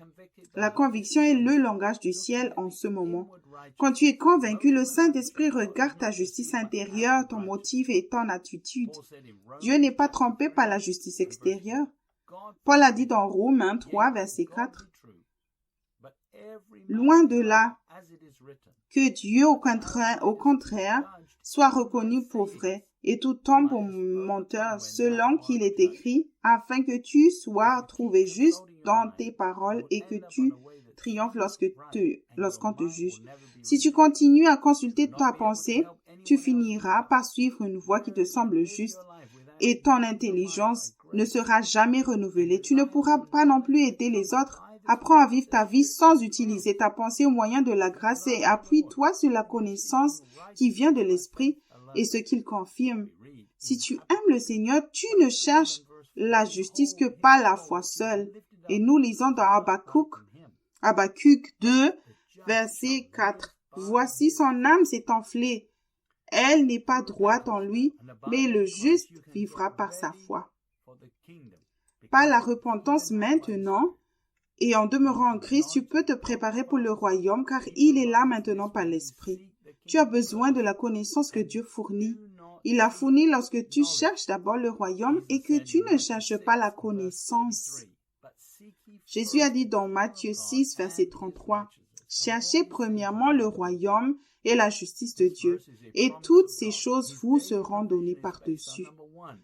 La conviction est le langage du ciel en ce moment. Quand tu es convaincu, le Saint-Esprit regarde ta justice intérieure, ton motif et ton attitude. Dieu n'est pas trompé par la justice extérieure. Paul a dit dans Romains 3, verset 4, « Loin de là, que Dieu, au contraire, soit reconnu pour vrai, et tout homme pour menteur, selon qu'il est écrit, afin que tu sois trouvé juste dans tes paroles et que tu triomphes lorsqu'on te juge. Si tu continues à consulter ta pensée, tu finiras par suivre une voie qui te semble juste et ton intelligence ne sera jamais renouvelée. Tu ne pourras pas non plus aider les autres. Apprends à vivre ta vie sans utiliser ta pensée au moyen de la grâce et appuie-toi sur la connaissance qui vient de l'Esprit et ce qu'il confirme. Si tu aimes le Seigneur, tu ne cherches la justice que par la foi seule. Et nous lisons dans Habakkuk 2, verset 4. Voici son âme s'est enflée. Elle n'est pas droite en lui, mais le juste vivra par sa foi. Par la repentance maintenant, et en demeurant en Christ, tu peux te préparer pour le royaume, car il est là maintenant par l'Esprit. Tu as besoin de la connaissance que Dieu fournit. Il la fournit lorsque tu cherches d'abord le royaume et que tu ne cherches pas la connaissance. Jésus a dit dans Matthieu 6, verset 33, « Cherchez premièrement le royaume et la justice de Dieu, et toutes ces choses vous seront données par-dessus. »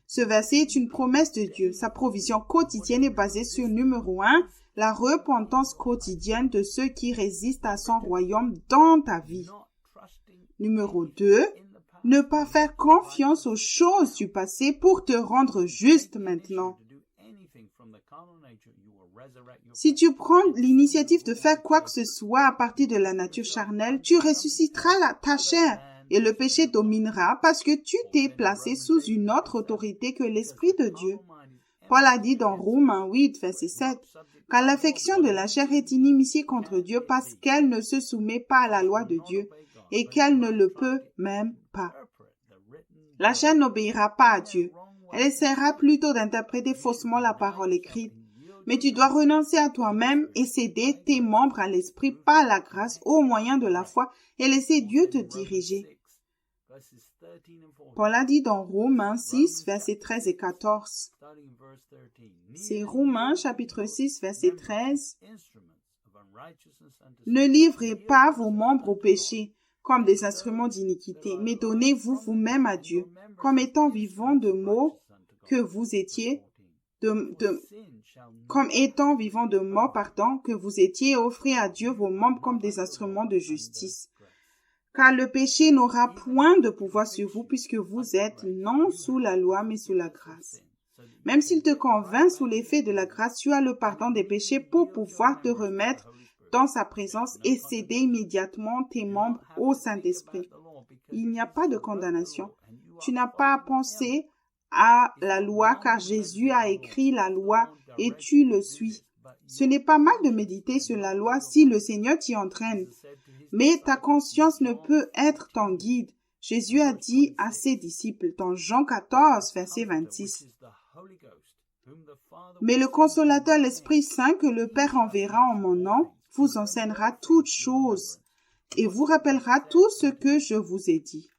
Ce verset est une promesse de Dieu. Sa provision quotidienne est basée sur numéro 1, la repentance quotidienne de ceux qui résistent à son royaume dans ta vie. Numéro 2, ne pas faire confiance aux choses du passé pour te rendre juste maintenant. Si tu prends l'initiative de faire quoi que ce soit à partir de la nature charnelle, tu ressusciteras ta chair et le péché dominera parce que tu t'es placé sous une autre autorité que l'Esprit de Dieu. Paul a dit dans Romains 8, verset 7, « Car l'affection de la chair est inimitié contre Dieu parce qu'elle ne se soumet pas à la loi de Dieu et qu'elle ne le peut même pas. » La chair n'obéira pas à Dieu. Elle essaiera plutôt d'interpréter faussement la parole écrite. Mais tu dois renoncer à toi-même et céder tes membres à l'Esprit par la grâce au moyen de la foi et laisser Dieu te diriger. Paul a dit dans Romains 6, versets 13 et 14. C'est Romains chapitre 6, verset 13. « Ne livrez pas vos membres au péché comme des instruments d'iniquité, mais donnez-vous vous-même à Dieu, comme étant vivants de mort que vous étiez, que vous étiez, offrez à Dieu vos membres comme des instruments de justice. Car le péché n'aura point de pouvoir sur vous, puisque vous êtes non sous la loi, mais sous la grâce. Même s'il te convainc sous l'effet de la grâce, tu as le pardon des péchés pour pouvoir te remettre dans sa présence et céder immédiatement tes membres au Saint-Esprit. Il n'y a pas de condamnation. Tu n'as pas à penser à la loi, car Jésus a écrit la loi et tu le suis. Ce n'est pas mal de méditer sur la loi si le Seigneur t'y entraîne. Mais ta conscience ne peut être ton guide. Jésus a dit à ses disciples dans Jean 14, verset 26. Mais le consolateur, l'Esprit Saint que le Père enverra en mon nom, vous enseignera toutes choses et vous rappellera tout ce que je vous ai dit.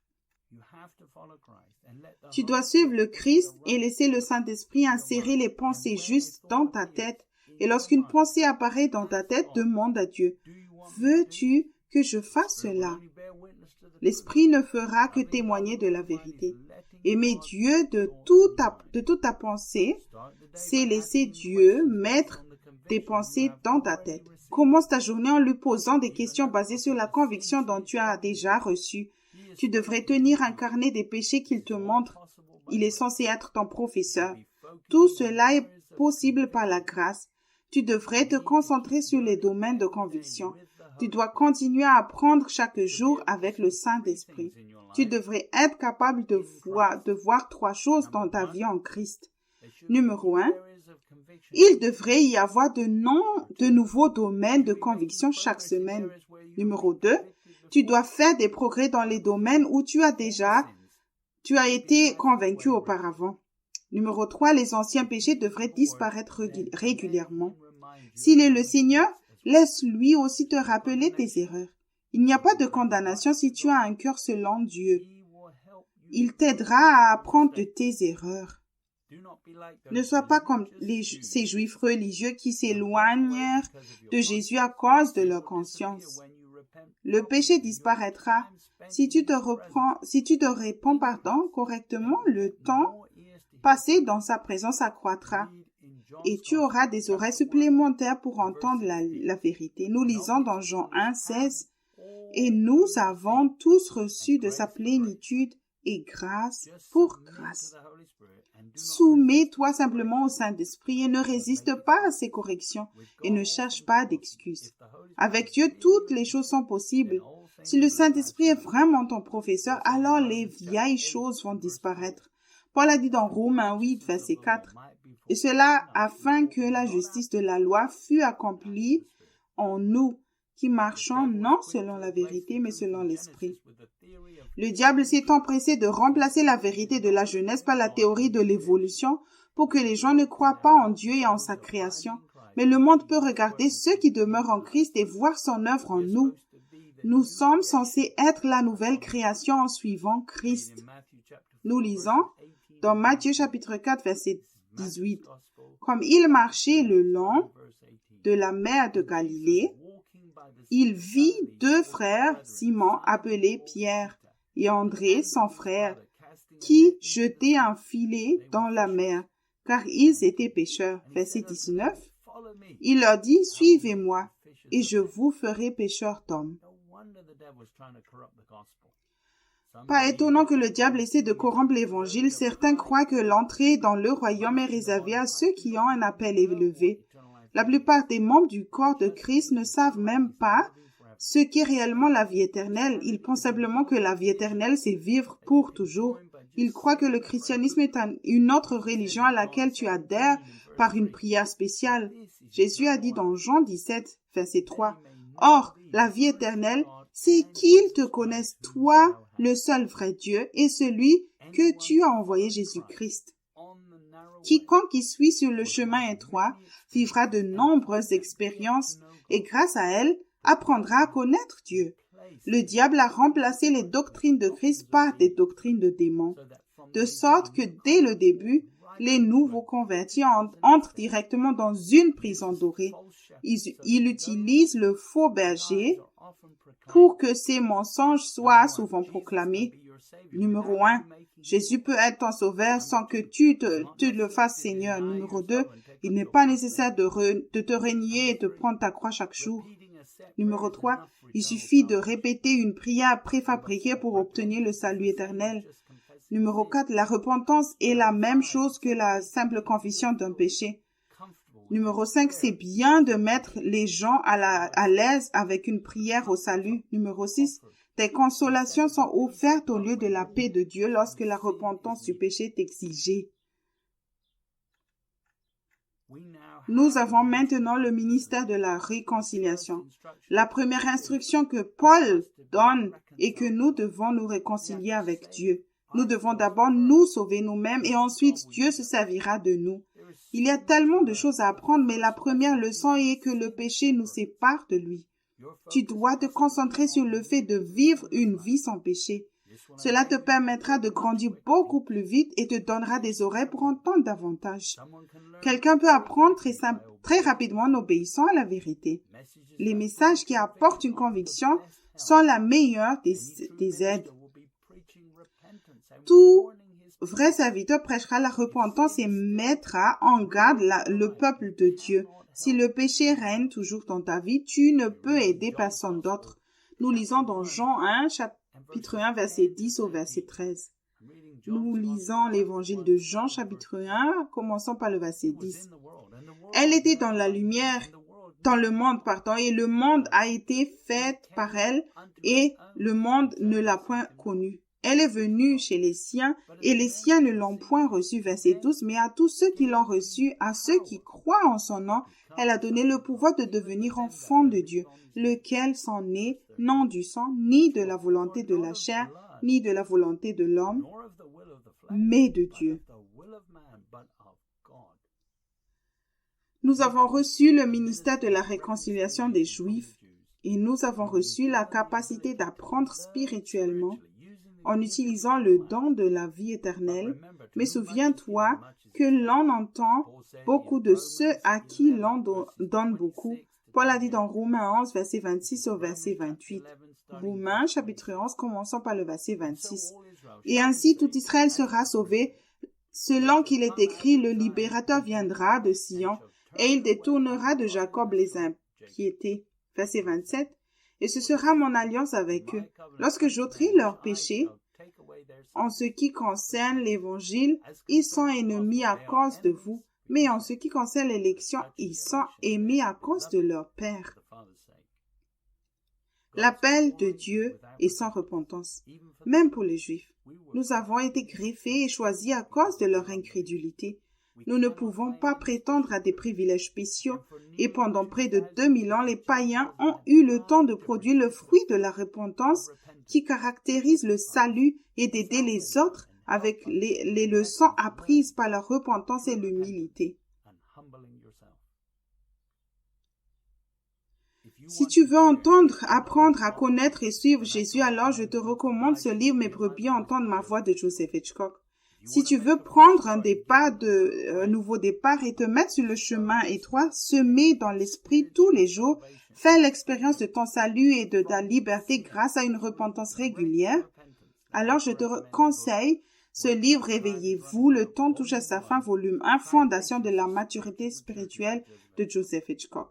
Tu dois suivre le Christ et laisser le Saint-Esprit insérer les pensées justes dans ta tête Et lorsqu'une pensée apparaît dans ta tête, demande à Dieu, veux-tu que je fasse cela? L'Esprit ne fera que témoigner de la vérité. Aimer Dieu de toute ta pensée, c'est laisser Dieu mettre tes pensées dans ta tête. Commence ta journée en lui posant des questions basées sur la conviction dont tu as déjà reçu. Tu devrais tenir un carnet des péchés qu'il te montre. Il est censé être ton professeur. Tout cela est possible par la grâce. Tu devrais te concentrer sur les domaines de conviction. Tu dois continuer à apprendre chaque jour avec le Saint-Esprit. Tu devrais être capable de voir 3 choses dans ta vie en Christ. Numéro 1, il devrait y avoir de nouveaux domaines de conviction chaque semaine. Numéro 2, tu dois faire des progrès dans les domaines où tu as été convaincu auparavant. Numéro 3, les anciens péchés devraient disparaître régulièrement. S'il est le Seigneur, laisse-lui aussi te rappeler tes erreurs. Il n'y a pas de condamnation si tu as un cœur selon Dieu. Il t'aidera à apprendre de tes erreurs. Ne sois pas comme ces Juifs religieux qui s'éloignèrent de Jésus à cause de leur conscience. Le péché disparaîtra. Si tu te réponds correctement, le temps passé dans sa présence accroîtra. Et tu auras des oreilles supplémentaires pour entendre la vérité. Nous lisons dans Jean 1, 16, « Et nous avons tous reçu de sa plénitude et grâce pour grâce. » Soumets-toi simplement au Saint-Esprit et ne résiste pas à ses corrections et ne cherche pas d'excuses. Avec Dieu, toutes les choses sont possibles. Si le Saint-Esprit est vraiment ton professeur, alors les vieilles choses vont disparaître. Paul a dit dans Romains 8, verset 4, « Et cela afin que la justice de la loi fût accomplie en nous, qui marchons non selon la vérité, mais selon l'Esprit. » Le diable s'est empressé de remplacer la vérité de la jeunesse par la théorie de l'évolution pour que les gens ne croient pas en Dieu et en sa création. Mais le monde peut regarder ceux qui demeurent en Christ et voir son œuvre en nous. Nous sommes censés être la nouvelle création en suivant Christ. Nous lisons dans Matthieu chapitre 4, verset 18. « Comme il marchait le long de la mer de Galilée, il vit 2 frères, Simon appelé Pierre, et André, son frère, qui jetaient un filet dans la mer, car ils étaient pêcheurs. » Verset 19. Il leur dit, « Suivez-moi, et je vous ferai pêcheurs d'hommes. » Pas étonnant que le diable essaie de corrompre l'Évangile. Certains croient que l'entrée dans le royaume est réservée à ceux qui ont un appel élevé. La plupart des membres du corps de Christ ne savent même pas ce qu'est réellement la vie éternelle. Ils pensent simplement que la vie éternelle, c'est vivre pour toujours. Ils croient que le christianisme est une autre religion à laquelle tu adhères par une prière spéciale. Jésus a dit dans Jean 17, verset 3, « Or, la vie éternelle, c'est qu'ils te connaissent, toi, le seul vrai Dieu, et celui que tu as envoyé Jésus-Christ. Quiconque qui suit sur le chemin étroit vivra de nombreuses expériences et grâce à elles, apprendra à connaître Dieu. Le diable a remplacé les doctrines de Christ par des doctrines de démons, de sorte que dès le début, les nouveaux convertis entrent directement dans une prison dorée. Il utilise le faux berger pour que ces mensonges soient souvent proclamés. Numéro 1, Jésus peut être ton sauveur sans que tu le fasses Seigneur. Numéro 2, il n'est pas nécessaire de te renier et de prendre ta croix chaque jour. Numéro 3, il suffit de répéter une prière préfabriquée pour obtenir le salut éternel. Numéro 4, la repentance est la même chose que la simple confession d'un péché. Numéro 5, c'est bien de mettre les gens à l'aise avec une prière au salut. Numéro 6, tes consolations sont offertes au lieu de la paix de Dieu lorsque la repentance du péché est exigée. Nous avons maintenant le ministère de la réconciliation. La première instruction que Paul donne est que nous devons nous réconcilier avec Dieu. Nous devons d'abord nous sauver nous-mêmes et ensuite Dieu se servira de nous. Il y a tellement de choses à apprendre, mais la première leçon est que le péché nous sépare de lui. Tu dois te concentrer sur le fait de vivre une vie sans péché. Cela te permettra de grandir beaucoup plus vite et te donnera des oreilles pour entendre davantage. Quelqu'un peut apprendre très rapidement en obéissant à la vérité. Les messages qui apportent une conviction sont la meilleure des aides. Tout vrai serviteur prêchera la repentance et mettra en garde le peuple de Dieu. Si le péché règne toujours dans ta vie, tu ne peux aider personne d'autre. Nous lisons dans Jean 1, chapitre 1, verset 10 au verset 13. Nous lisons l'évangile de Jean, chapitre 1, commençons par le verset 10. Elle était dans la lumière, dans le monde, et le monde a été fait par elle, et le monde ne l'a point connue. Elle est venue chez les siens, et les siens ne l'ont point reçue, verset 12, mais à tous ceux qui l'ont reçue, à ceux qui croient en son nom, elle a donné le pouvoir de devenir enfants de Dieu, lequel s'en est, non du sang, ni de la volonté de la chair, ni de la volonté de l'homme, mais de Dieu. Nous avons reçu le ministère de la réconciliation des Juifs et nous avons reçu la capacité d'apprendre spirituellement en utilisant le don de la vie éternelle. Mais souviens-toi que l'on entend beaucoup de ceux à qui l'on donne beaucoup. Paul a dit dans Romains 11, verset 26 au verset 28. Romains, chapitre 11, commençons par le verset 26. Et ainsi tout Israël sera sauvé, selon qu'il est écrit, le libérateur viendra de Sion, et il détournera de Jacob les impiétés. Verset 27. Et ce sera mon alliance avec eux. Lorsque j'ôterai leurs péchés, en ce qui concerne l'évangile, ils sont ennemis à cause de vous, mais en ce qui concerne l'élection, ils sont aimés à cause de leur Père. L'appel de Dieu est sans repentance, même pour les Juifs. Nous avons été greffés et choisis à cause de leur incrédulité. Nous ne pouvons pas prétendre à des privilèges spéciaux, et pendant près de 2000 ans, les païens ont eu le temps de produire le fruit de la repentance qui caractérise le salut et d'aider les autres avec les leçons apprises par la repentance et l'humilité. Si tu veux apprendre à connaître et suivre Jésus, alors je te recommande ce livre « Mes brebis entendent ma voix » de Joseph Hitchcock. Si tu veux prendre un nouveau départ et te mettre sur le chemin étroit, semé dans l'esprit tous les jours, fais l'expérience de ton salut et de ta liberté grâce à une repentance régulière, alors je te conseille ce livre « Réveillez-vous, le temps touche à sa fin », volume 1, Fondation de la maturité spirituelle de Joseph Hitchcock.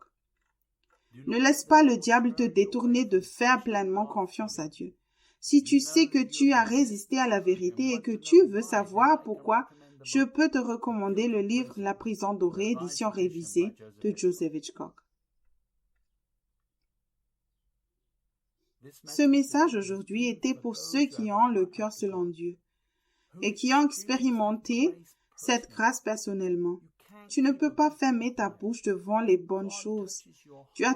Ne laisse pas le diable te détourner de faire pleinement confiance à Dieu. Si tu sais que tu as résisté à la vérité et que tu veux savoir pourquoi, je peux te recommander le livre « La prison dorée, édition révisée » de Joseph Hitchcock. Ce message aujourd'hui était pour ceux qui ont le cœur selon Dieu et qui ont expérimenté cette grâce personnellement. Tu ne peux pas fermer ta bouche devant les bonnes choses. Tu as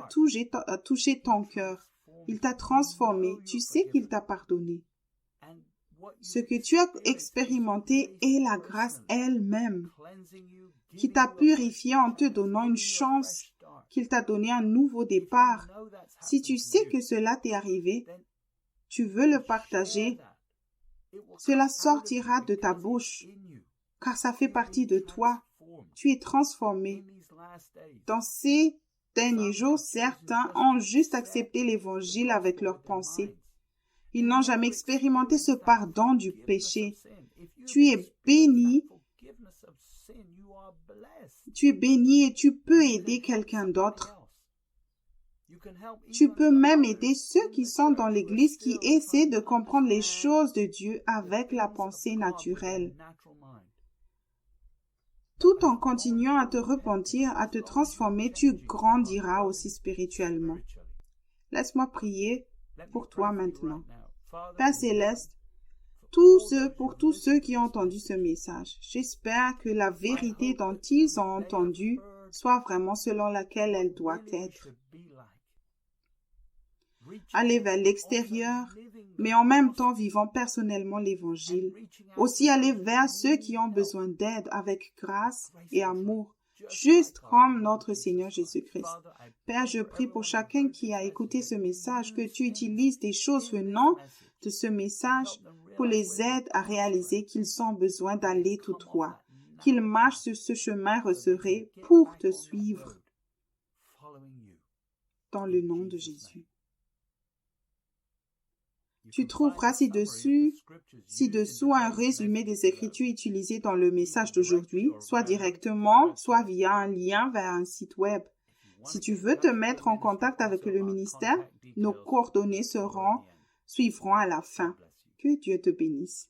touché ton cœur. Il t'a transformé. Tu sais qu'il t'a pardonné. Ce que tu as expérimenté est la grâce elle-même qui t'a purifié en te donnant une chance, qu'il t'a donné un nouveau départ. Si tu sais que cela t'est arrivé, tu veux le partager, cela sortira de ta bouche, car ça fait partie de toi. Tu es transformé. Dans ces derniers jours, certains ont juste accepté l'Évangile avec leurs pensées. Ils n'ont jamais expérimenté ce pardon du péché. Tu es béni. Tu es béni et tu peux aider quelqu'un d'autre. Tu peux même aider ceux qui sont dans l'Église qui essaient de comprendre les choses de Dieu avec la pensée naturelle. Tout en continuant à te repentir, à te transformer, tu grandiras aussi spirituellement. Laisse-moi prier pour toi maintenant. Père Céleste, pour tous ceux qui ont entendu ce message, j'espère que la vérité dont ils ont entendu soit vraiment selon laquelle elle doit être. Aller vers l'extérieur, mais en même temps vivant personnellement l'Évangile. Aussi aller vers ceux qui ont besoin d'aide avec grâce et amour, juste comme notre Seigneur Jésus-Christ. Père, je prie pour chacun qui a écouté ce message, que tu utilises des choses venant de ce message pour les aider à réaliser qu'ils ont besoin d'aller tout droit, qu'ils marchent sur ce chemin resserré pour te suivre. Dans le nom de Jésus. Tu trouveras ci-dessous un résumé des Écritures utilisées dans le message d'aujourd'hui, soit directement, soit via un lien vers un site web. Si tu veux te mettre en contact avec le ministère, nos coordonnées suivront à la fin. Que Dieu te bénisse.